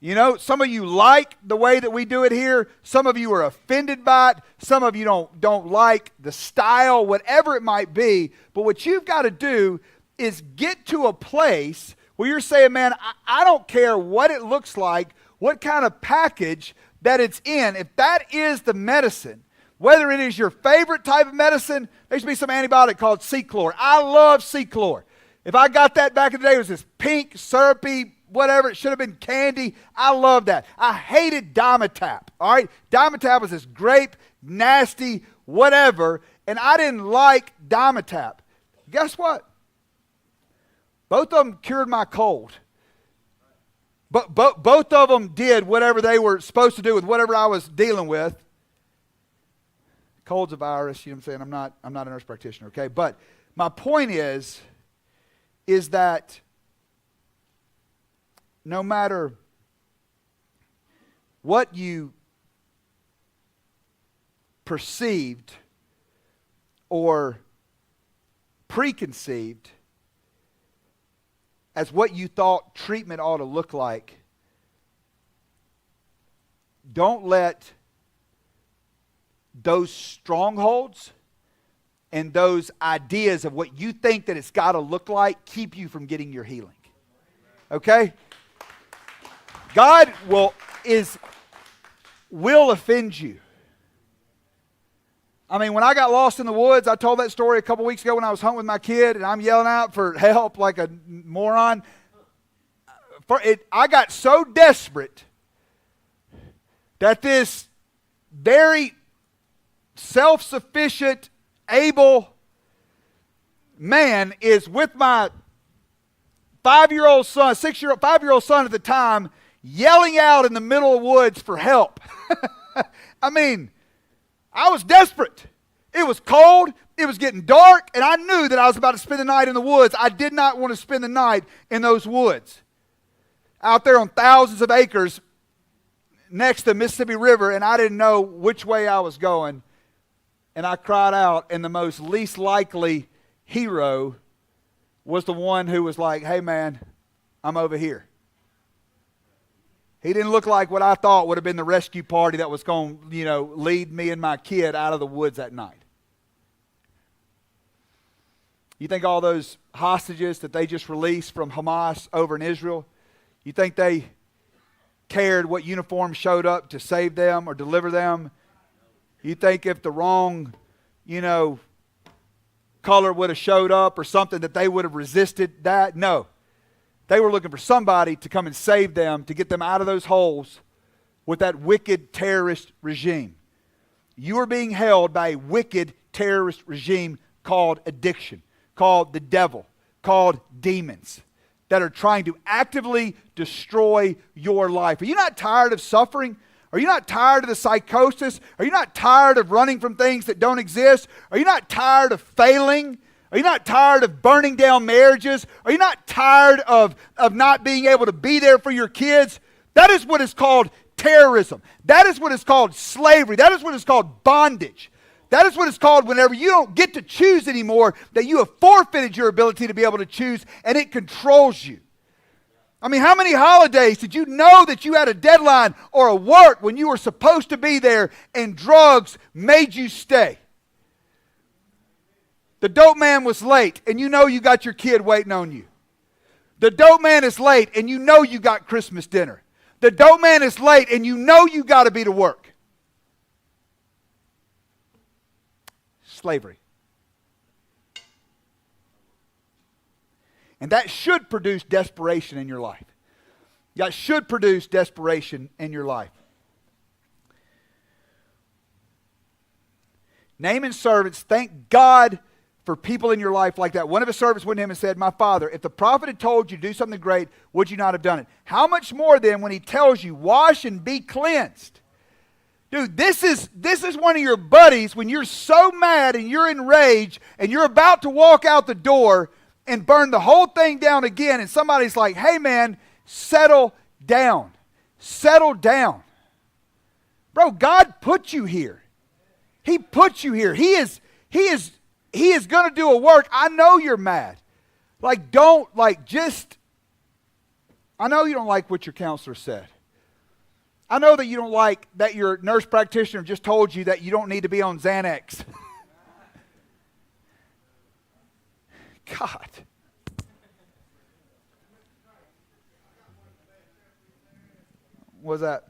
You know, some of you like the way that we do it here. Some of you are offended by it. Some of you don't like the style, whatever it might be. But what you've got to do is get to a place where you're saying, man, I don't care what it looks like, what kind of package that it's in. If that is the medicine, whether it is your favorite type of medicine, there used to be some antibiotic called C-Chlor. I love C-Chlor. If I got that back in the day, it was this pink, syrupy, whatever. It should have been candy. I love that. I hated Dimetapp. All right? Dimetapp was this grape, nasty, whatever, and I didn't like Dimetapp. Guess what? Both of them cured my cold. But both of them did whatever they were supposed to do with whatever I was dealing with. Cold's a virus, you know what I'm saying? I'm not a nurse practitioner, okay? But my point is that no matter what you perceived or preconceived as what you thought treatment ought to look like, don't let those strongholds and those ideas of what you think that it's got to look like keep you from getting your healing. Okay? God will offend you. I mean, when I got lost in the woods, I told that story a couple weeks ago when I was hunting with my kid, and I'm yelling out for help like a moron. I got so desperate that this very self-sufficient, able man is with my 5-year-old son, 5-year-old son at the time, yelling out in the middle of the woods for help. I mean, I was desperate. It was cold, it was getting dark, and I knew that I was about to spend the night in the woods. I did not want to spend the night in those woods out there on thousands of acres next to the Mississippi River, and I didn't know which way I was going. And I cried out, and the most least likely hero was the one who was like, hey man, I'm over here. He didn't look like what I thought would have been the rescue party that was going to, lead me and my kid out of the woods that night. You think all those hostages that they just released from Hamas over in Israel, you think they cared what uniform showed up to save them or deliver them? You think if the wrong, color would have showed up or something that they would have resisted that? No. They were looking for somebody to come and save them, to get them out of those holes with that wicked terrorist regime. You are being held by a wicked terrorist regime called addiction, called the devil, called demons that are trying to actively destroy your life. Are you not tired of suffering? Are you not tired of the psychosis? Are you not tired of running from things that don't exist? Are you not tired of failing? Are you not tired of burning down marriages? Are you not tired of not being able to be there for your kids? That is what is called terrorism. That is what is called slavery. That is what is called bondage. That is what it's called whenever you don't get to choose anymore, that you have forfeited your ability to be able to choose, and it controls you. I mean, how many holidays did you know that you had a deadline or a work when you were supposed to be there and drugs made you stay? The dope man was late, and you know you got your kid waiting on you. The dope man is late, and you know you got Christmas dinner. The dope man is late, and you know you got to be to work. Slavery. And that should produce desperation in your life. That should produce desperation in your life. Naaman's servants, thank God for people in your life like that. One of his servants went to him and said, my father, if the prophet had told you to do something great, would you not have done it? How much more then when he tells you, wash and be cleansed? Dude, this is one of your buddies when you're so mad and you're enraged and you're about to walk out the door and burn the whole thing down again, and somebody's like, hey man, settle down. Settle down. Bro, God put you here. He put you here. He is going to do a work. I know you're mad. I know you don't like what your counselor said. I know that you don't like that your nurse practitioner just told you that you don't need to be on Xanax. God. What was that?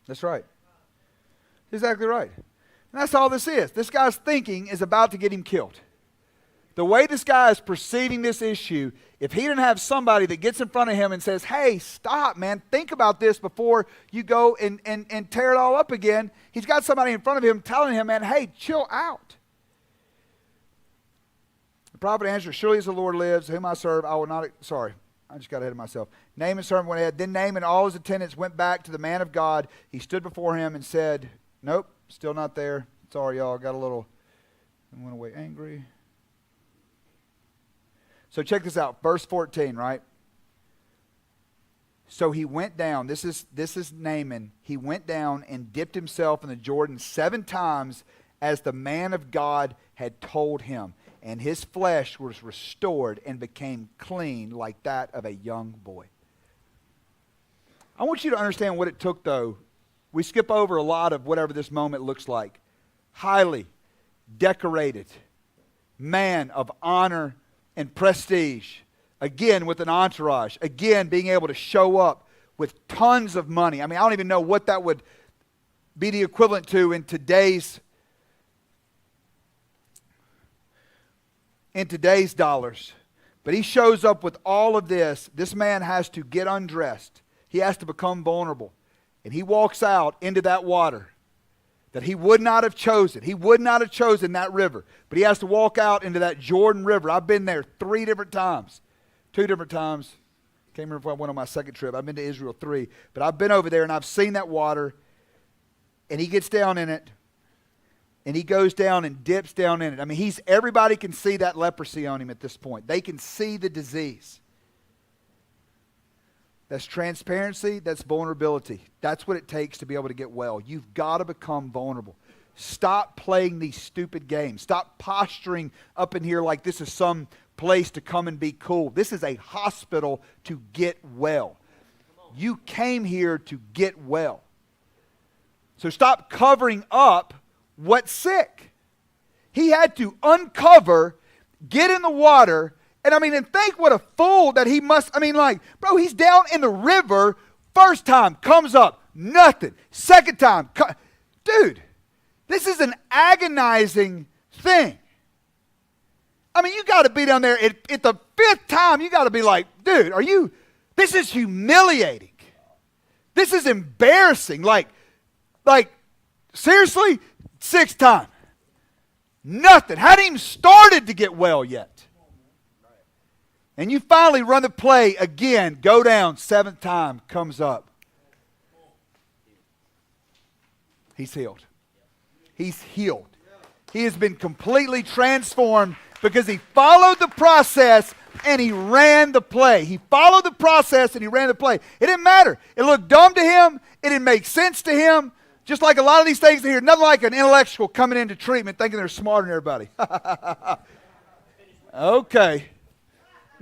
That's right. Exactly right. And that's all this is. This guy's thinking is about to get him killed. The way this guy is perceiving this issue, if he didn't have somebody that gets in front of him and says, hey, stop, man, think about this before you go and tear it all up again, he's got somebody in front of him telling him, man, hey, chill out. The prophet answered, surely as the Lord lives, whom I serve, I will not, sorry, I just got ahead of myself. Naaman's servant went ahead. Then Naaman and all his attendants went back to the man of God. He stood before him and said, nope, still not there. Sorry, y'all, I went away angry. So check this out, verse 14, right? So he went down, this is Naaman. He went down and dipped himself in the Jordan 7 times as the man of God had told him. And his flesh was restored and became clean like that of a young boy. I want you to understand what it took, though. We skip over a lot of whatever this moment looks like. Highly decorated man of honor and prestige, Again, with an entourage. Again, being able to show up with tons of money. I mean, I don't even know what that would be the equivalent to in today's dollars. But he shows up with all of this. This man has to get undressed. He has to become vulnerable. And he walks out into that water that he would not have chosen. He would not have chosen that river. But he has to walk out into that Jordan River. I've been there 3 different times. 2 different times. Can't remember if I went on my second trip. I've been to Israel 3. But I've been over there and I've seen that water. And he gets down in it. And he goes down and dips down in it. I mean, everybody can see that leprosy on him at this point. They can see the disease. That's transparency. That's vulnerability. That's what it takes to be able to get well. You've got to become vulnerable. Stop playing these stupid games. Stop posturing up in here like this is some place to come and be cool. This is a hospital to get well. You came here to get well. So stop covering up what's sick. He had to uncover, get in the water, and think what a fool that he must, bro, he's down in the river, first time, comes up, nothing. Second time, dude, this is an agonizing thing. You got to be down there, at the 5th time, you got to be like, dude, this is humiliating. This is embarrassing. Like, seriously? 6th time. Nothing. Hadn't even started to get well yet. And you finally run the play again, go down, 7th time, comes up. He's healed. He's healed. He has been completely transformed because he followed the process and he ran the play. He followed the process and he ran the play. It didn't matter. It looked dumb to him. It didn't make sense to him. Just like a lot of these things here, nothing like an intellectual coming into treatment thinking they're smarter than everybody. Okay,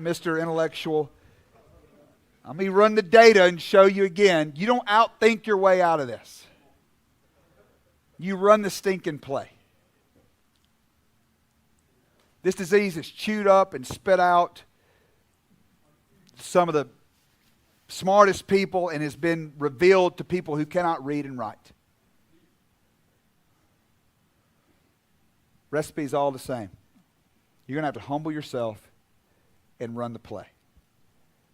Mr. Intellectual. Let me run the data and show you again. You don't outthink your way out of this. You run the stinking play. This disease is chewed up and spit out some of the smartest people and has been revealed to people who cannot read and write. Recipe is all the same. You're going to have to humble yourself and run the play.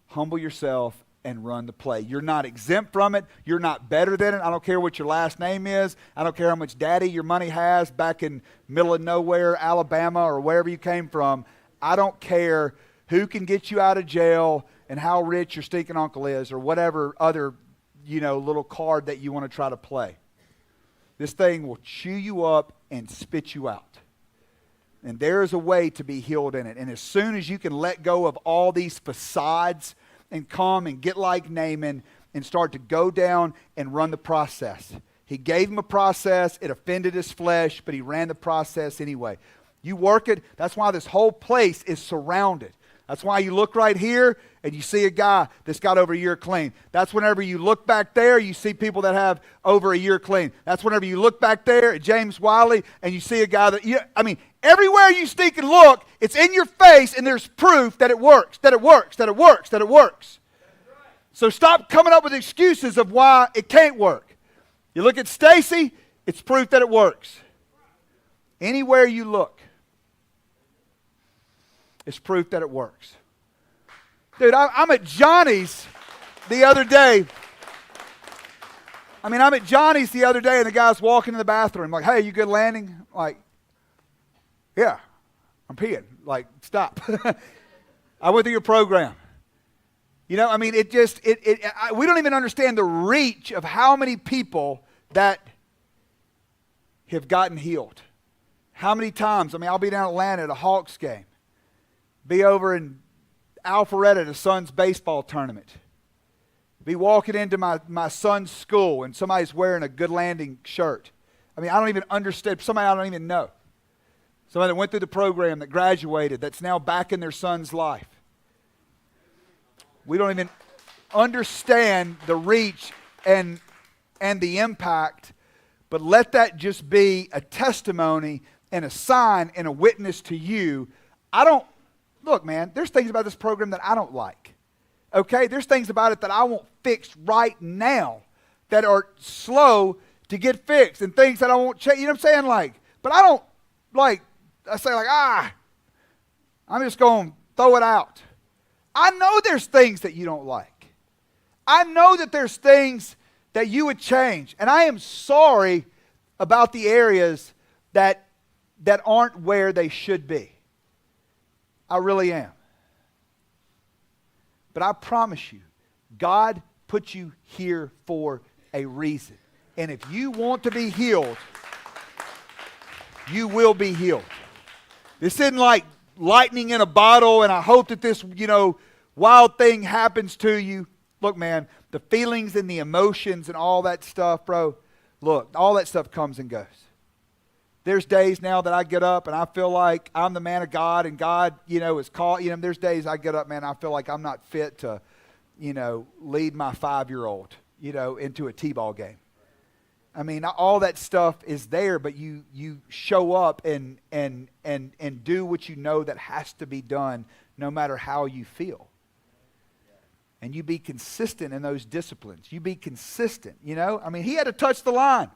Humble yourself and run the play. You're not exempt from it. You're not better than it. I don't care what your last name is. I don't care how much daddy your money has back in middle of nowhere, Alabama, or wherever you came from. I don't care who can get you out of jail and how rich your stinking uncle is or whatever other, little card that you want to try to play. This thing will chew you up and spit you out. And there is a way to be healed in it. And as soon as you can let go of all these facades and come and get like Naaman and start to go down and run the process. He gave him a process. It offended his flesh, but he ran the process anyway. You work it. That's why this whole place is surrounded. That's why you look right here and you see a guy that's got over a year clean. That's whenever you look back there, you see people that have over a year clean. That's whenever you look back there at James Wiley and you see a guy that, everywhere you sneak and look, it's in your face and there's proof that it works, that it works, that it works, that it works. So stop coming up with excuses of why it can't work. You look at Stacy, it's proof that it works. Anywhere you look, it's proof that it works. Dude, I'm at Johnny's the other day. I'm at Johnny's the other day and the guy's walking in the bathroom like, hey, you good landing? Like, yeah, I'm peeing. Like, stop. I went through your program. We don't even understand the reach of how many people that have gotten healed. How many times? I'll be down in Atlanta at a Hawks game. Be over in Alpharetta at a son's baseball tournament. Be walking into my son's school and somebody's wearing a Good Landing shirt. I don't even understand. Somebody I don't even know. Somebody that went through the program, that graduated, that's now back in their son's life. We don't even understand the reach and the impact, but let that just be a testimony and a sign and a witness to you. look, man, there's things about this program that I don't like. Okay? There's things about it that I want fixed right now that are slow to get fixed, and things that I won't change. You know what I'm saying? Like, but I don't, like, I say like, I'm just going to throw it out. I know there's things that you don't like. I know that there's things that you would change. And I am sorry about the areas that aren't where they should be. I really am. But I promise you, God put you here for a reason. And if you want to be healed, you will be healed. This isn't like lightning in a bottle and I hope that this, wild thing happens to you. Look, man, the feelings and the emotions and all that stuff, bro, look, all that stuff comes and goes. There's days now that I get up and I feel like I'm the man of God and God, is called. There's days I get up, man, I feel like I'm not fit to, lead my 5-year-old, into a t-ball game. I mean, all that stuff is there, but you show up and do what you know that has to be done no matter how you feel. And you be consistent in those disciplines. You be consistent, I mean, he had to touch the line.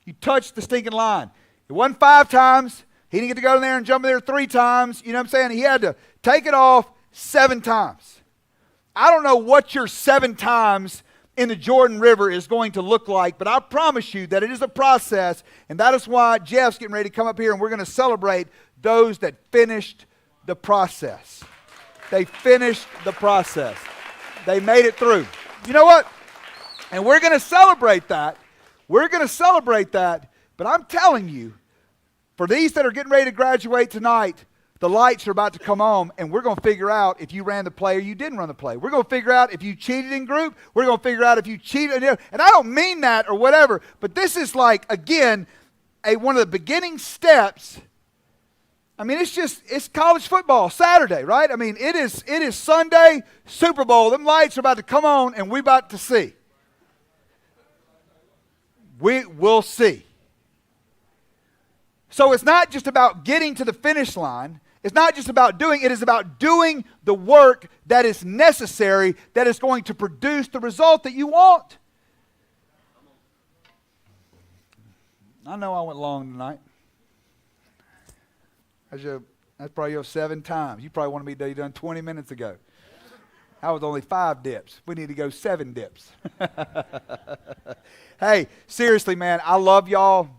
You touched the stinking line. It wasn't 5 times. He didn't get to go in there and jump in there 3 times. You know what I'm saying? He had to take it off 7 times. I don't know what your 7 times in the Jordan River is going to look like, but I promise you that it is a process, and that is why Jeff's getting ready to come up here, and we're going to celebrate those that finished the process. They finished the process. They made it through. You know what? And we're going to celebrate that. We're going to celebrate that, but I'm telling you, for these that are getting ready to graduate tonight, the lights are about to come on, and we're going to figure out if you ran the play or you didn't run the play. We're going to figure out if you cheated in group. We're going to figure out if you cheated. And I don't mean that or whatever, but this is like, again, one of the beginning steps. I mean, it's college football, Saturday, right? I mean, it is Sunday, Super Bowl. Them lights are about to come on, and we're about to see. We will see. So it's not just about getting to the finish line. It's not just about doing, it is about doing the work that is necessary, that is going to produce the result that you want. I know I went long tonight. That's probably your 7 times. You probably wanted me to be done 20 minutes ago. I was only 5 dips. We need to go 7 dips. Hey, seriously, man, I love y'all.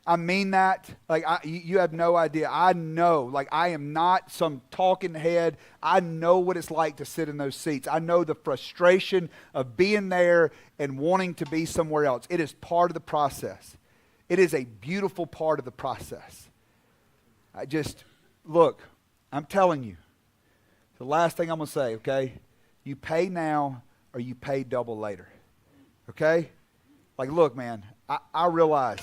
I mean that. Like, you have no idea. I know. Like, I am not some talking head. I know what it's like to sit in those seats. I know the frustration of being there and wanting to be somewhere else. It is part of the process. It is a beautiful part of the process. Look, I'm telling you. The last thing I'm going to say, okay? You pay now or you pay double later. Okay? Like, look, man, I realize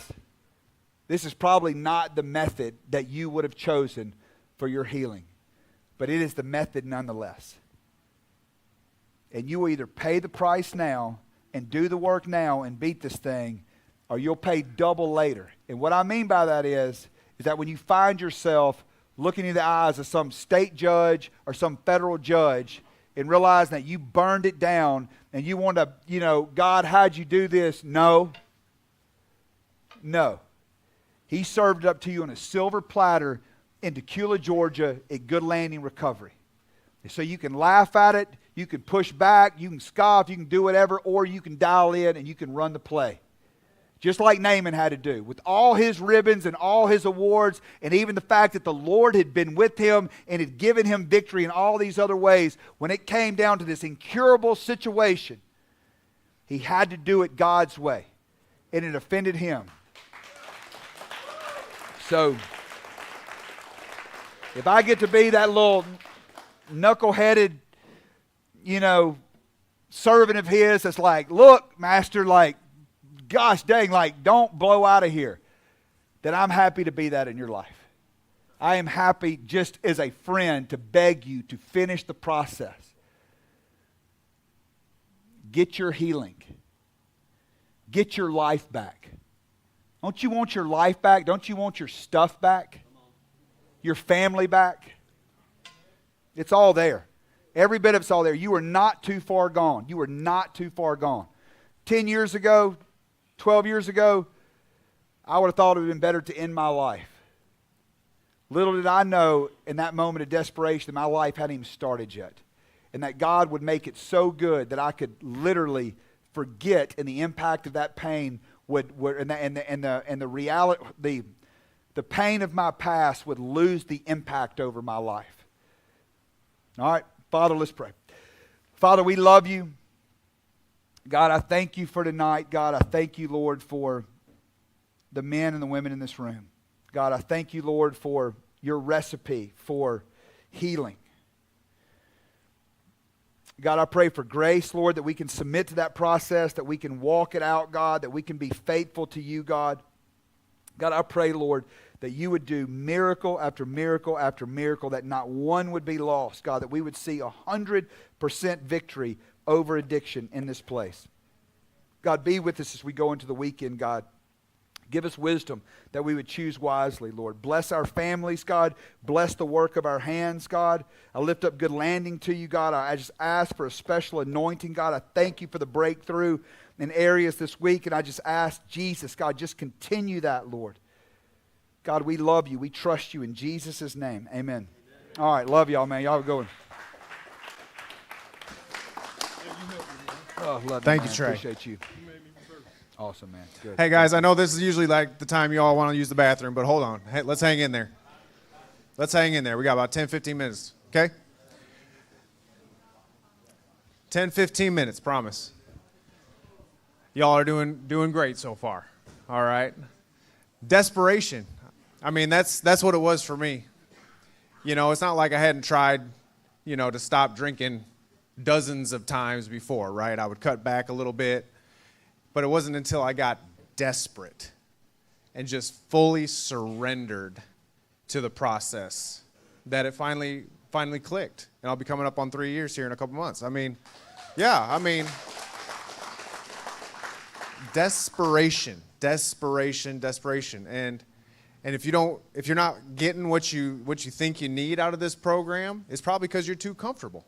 this is probably not the method that you would have chosen for your healing, but it is the method nonetheless. And you will either pay the price now and do the work now and beat this thing, or you'll pay double later. And what I mean by that is that when you find yourself looking in the eyes of some state judge or some federal judge and realizing that you burned it down and you want to, God, how'd you do this? No. He served it up to you on a silver platter in Tequila, Georgia at Good Landing Recovery. And so you can laugh at it, you can push back, you can scoff, you can do whatever, or you can dial in and you can run the play. Just like Naaman had to do. With all his ribbons and all his awards, and even the fact that the Lord had been with him and had given him victory in all these other ways, when it came down to this incurable situation, he had to do it God's way. And it offended him. So, if I get to be that little knuckleheaded, servant of his that's like, look, master, like, gosh dang, like, don't blow out of here, then I'm happy to be that in your life. I am happy just as a friend to beg you to finish the process. Get your healing. Get your life back. Don't you want your life back? Don't you want your stuff back? Your family back? It's all there. Every bit of it's all there. You are not too far gone. You are not too far gone. 10 years ago, 12 years ago, I would have thought it would have been better to end my life. Little did I know in that moment of desperation that my life hadn't even started yet. And that God would make it so good that I could literally forget, and the impact of that pain the reality, the pain of my past would lose the impact over my life. All right, Father, let's pray. Father, we love you. God, I thank you for tonight. God, I thank you, Lord, for the men and the women in this room. God, I thank you, Lord, for your recipe for healing. God, I pray for grace, Lord, that we can submit to that process, that we can walk it out, God, that we can be faithful to you, God. God, I pray, Lord, that you would do miracle after miracle after miracle, that not one would be lost, God, that we would see 100% victory over addiction in this place. God, be with us as we go into the weekend, God. Give us wisdom that we would choose wisely, Lord. Bless our families, God. Bless the work of our hands, God. I lift up Good Landing to you, God. I just ask for a special anointing, God. I thank you for the breakthrough in areas this week, and I just ask Jesus, God, just continue that, Lord. God, we love you. We trust you in Jesus' name. Amen. All right, love y'all, man. Y'all have a good one. Oh, love Thank you, you, Trey. Appreciate you. Awesome, man. Good. Hey, guys, I know this is usually like the time you all want to use the bathroom, but hold on. Hey, let's hang in there. Let's hang in there. We got about 10, 15 minutes, okay? 10, 15 minutes, promise. Y'all are doing great so far, all right? Desperation. I mean, that's what it was for me. You know, it's not like I hadn't tried, to stop drinking dozens of times before, right? I would cut back a little bit. But it wasn't until I got desperate and just fully surrendered to the process that it finally clicked. And I'll be coming up on 3 years here in a couple months. Desperation. And if you're not getting what you think you need out of this program, it's probably because you're too comfortable.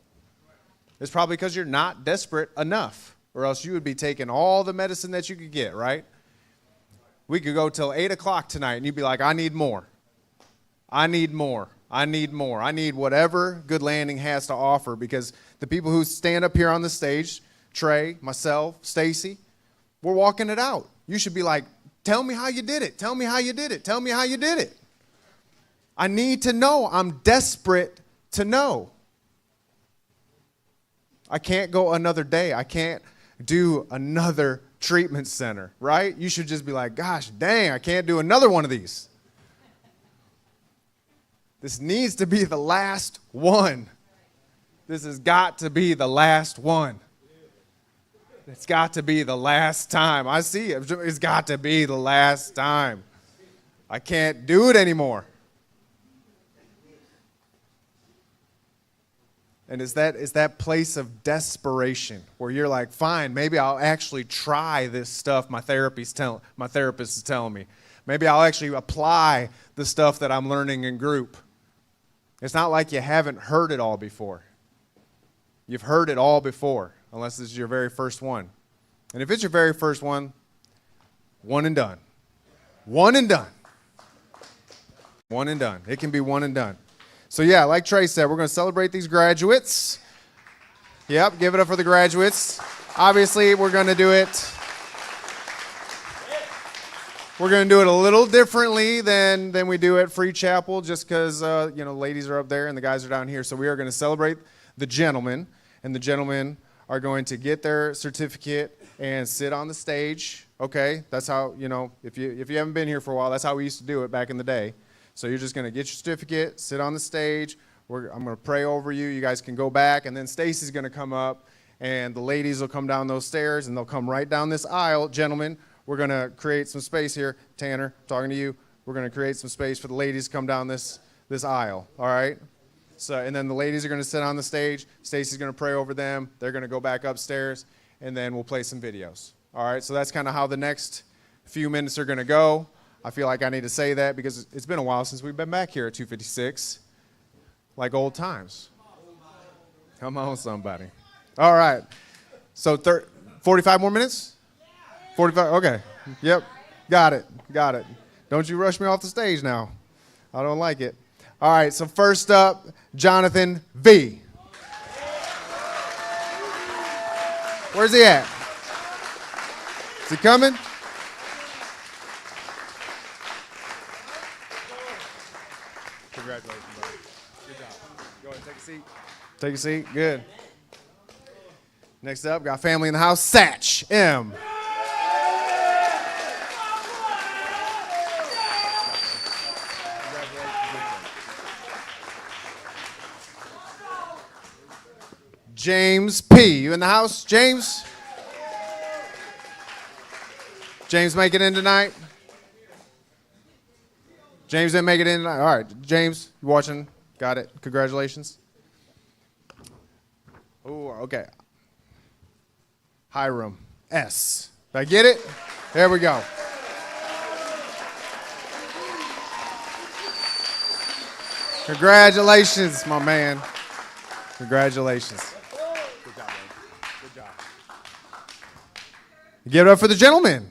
It's probably because you're not desperate enough. Or else you would be taking all the medicine that you could get, right? We could go till 8 o'clock tonight, and you'd be like, I need more. I need more. I need more. I need whatever Good Landing has to offer, because the people who stand up here on the stage, Trey, myself, Stacy, we're walking it out. You should be like, tell me how you did it. Tell me how you did it. Tell me how you did it. I need to know. I'm desperate to know. I can't go another day. I can't do another treatment center, right? You should just be like, gosh, dang, I can't do another one of these. This needs to be the last one. This has got to be the last one. It's got to be the last time. I see it. It's got to be the last time. I can't do it anymore. And it's that place of desperation where you're like, fine, maybe I'll actually try this stuff my therapist is telling me. Maybe I'll actually apply the stuff that I'm learning in group. It's not like you haven't heard it all before. You've heard it all before, unless this is your very first one. And if it's your very first one, one and done. One and done. One and done. It can be one and done. So yeah, like Trey said, we're going to celebrate these graduates. Yep, give it up for the graduates. Obviously, we're going to do it a little differently than we do at Free Chapel, just because ladies are up there and the guys are down here. So we are going to celebrate the gentlemen, and the gentlemen are going to get their certificate and sit on the stage. Okay, that's how, if you haven't been here for a while, that's how we used to do it back in the day. So you're just going to get your certificate, sit on the stage. I'm going to pray over you. You guys can go back, and then Stacy's going to come up, and the ladies will come down those stairs, and they'll come right down this aisle. Gentlemen, we're going to create some space here. Tanner, talking to you. We're going to create some space for the ladies to come down this aisle, all right? So, and then the ladies are going to sit on the stage. Stacy's going to pray over them. They're going to go back upstairs, and then we'll play some videos. All right, so that's kind of how the next few minutes are going to go. I feel like I need to say that because it's been a while since we've been back here at 256, like old times. Come on, somebody. All right. So 45 more minutes? 45, okay. Yep. Got it. Don't you rush me off the stage now. I don't like it. All right, so first up, Jonathan V. Where's he at? Is he coming? Congratulations, buddy. Good job. Go ahead, take a seat. Take a seat. Good. Next up, got family in the house. Satch M. James P. You in the house, James? James make it in tonight? James didn't make it in tonight? All right, James, you watching? Got it. Congratulations. Oh, okay. Hiram S. Did I get it? There we go. Congratulations, my man. Congratulations. Good job, man. Good job. Give it up for the gentleman.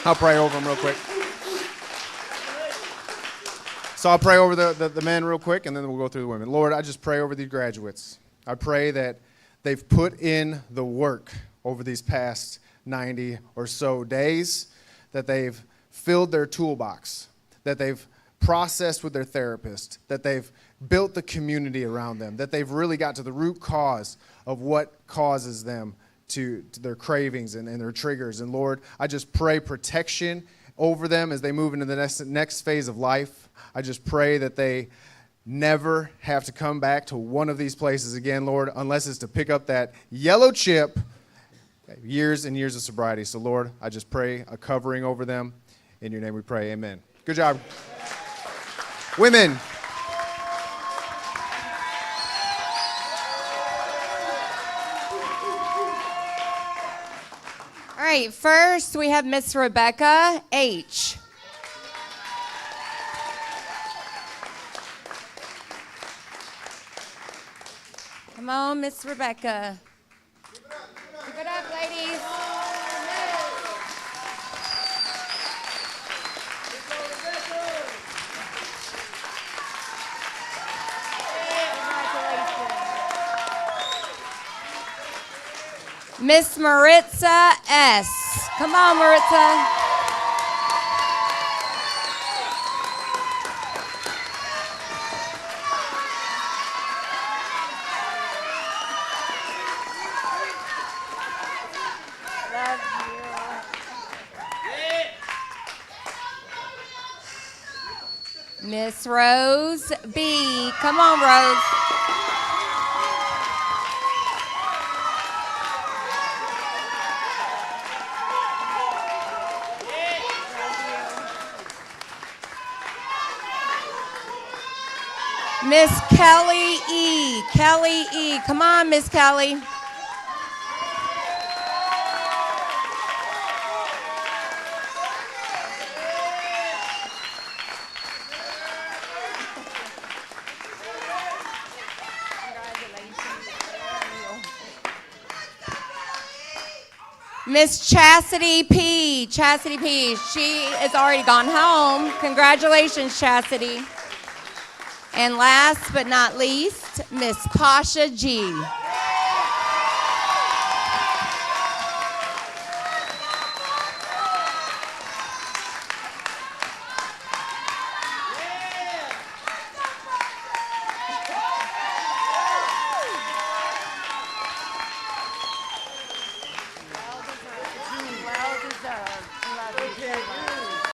I'll pray over him real quick. So I'll pray over the men real quick, and then we'll go through the women. Lord, I just pray over these graduates. I pray that they've put in the work over these past 90 or so days, that they've filled their toolbox, that they've processed with their therapist, that they've built the community around them, that they've really got to the root cause of what causes them to their cravings and their triggers. And Lord, I just pray protection over them as they move into the next phase of life. I just pray that they never have to come back to one of these places again, Lord, unless it's to pick up that yellow chip, years and years of sobriety. So Lord, I just pray a covering over them. In your name we pray, amen. Good job. Women. All right, first we have Miss Rebecca H. Come on, Miss Rebecca. Give it up, ladies. Miss Maritza S. Come on, Maritza. Love you. Miss Rose B. Come on, Rose. Miss Kelly E. Kelly E. Come on, Miss Kelly. Miss Chastity P. Chastity P. She has already gone home. Congratulations, Chastity. And last but not least, Miss Pasha G.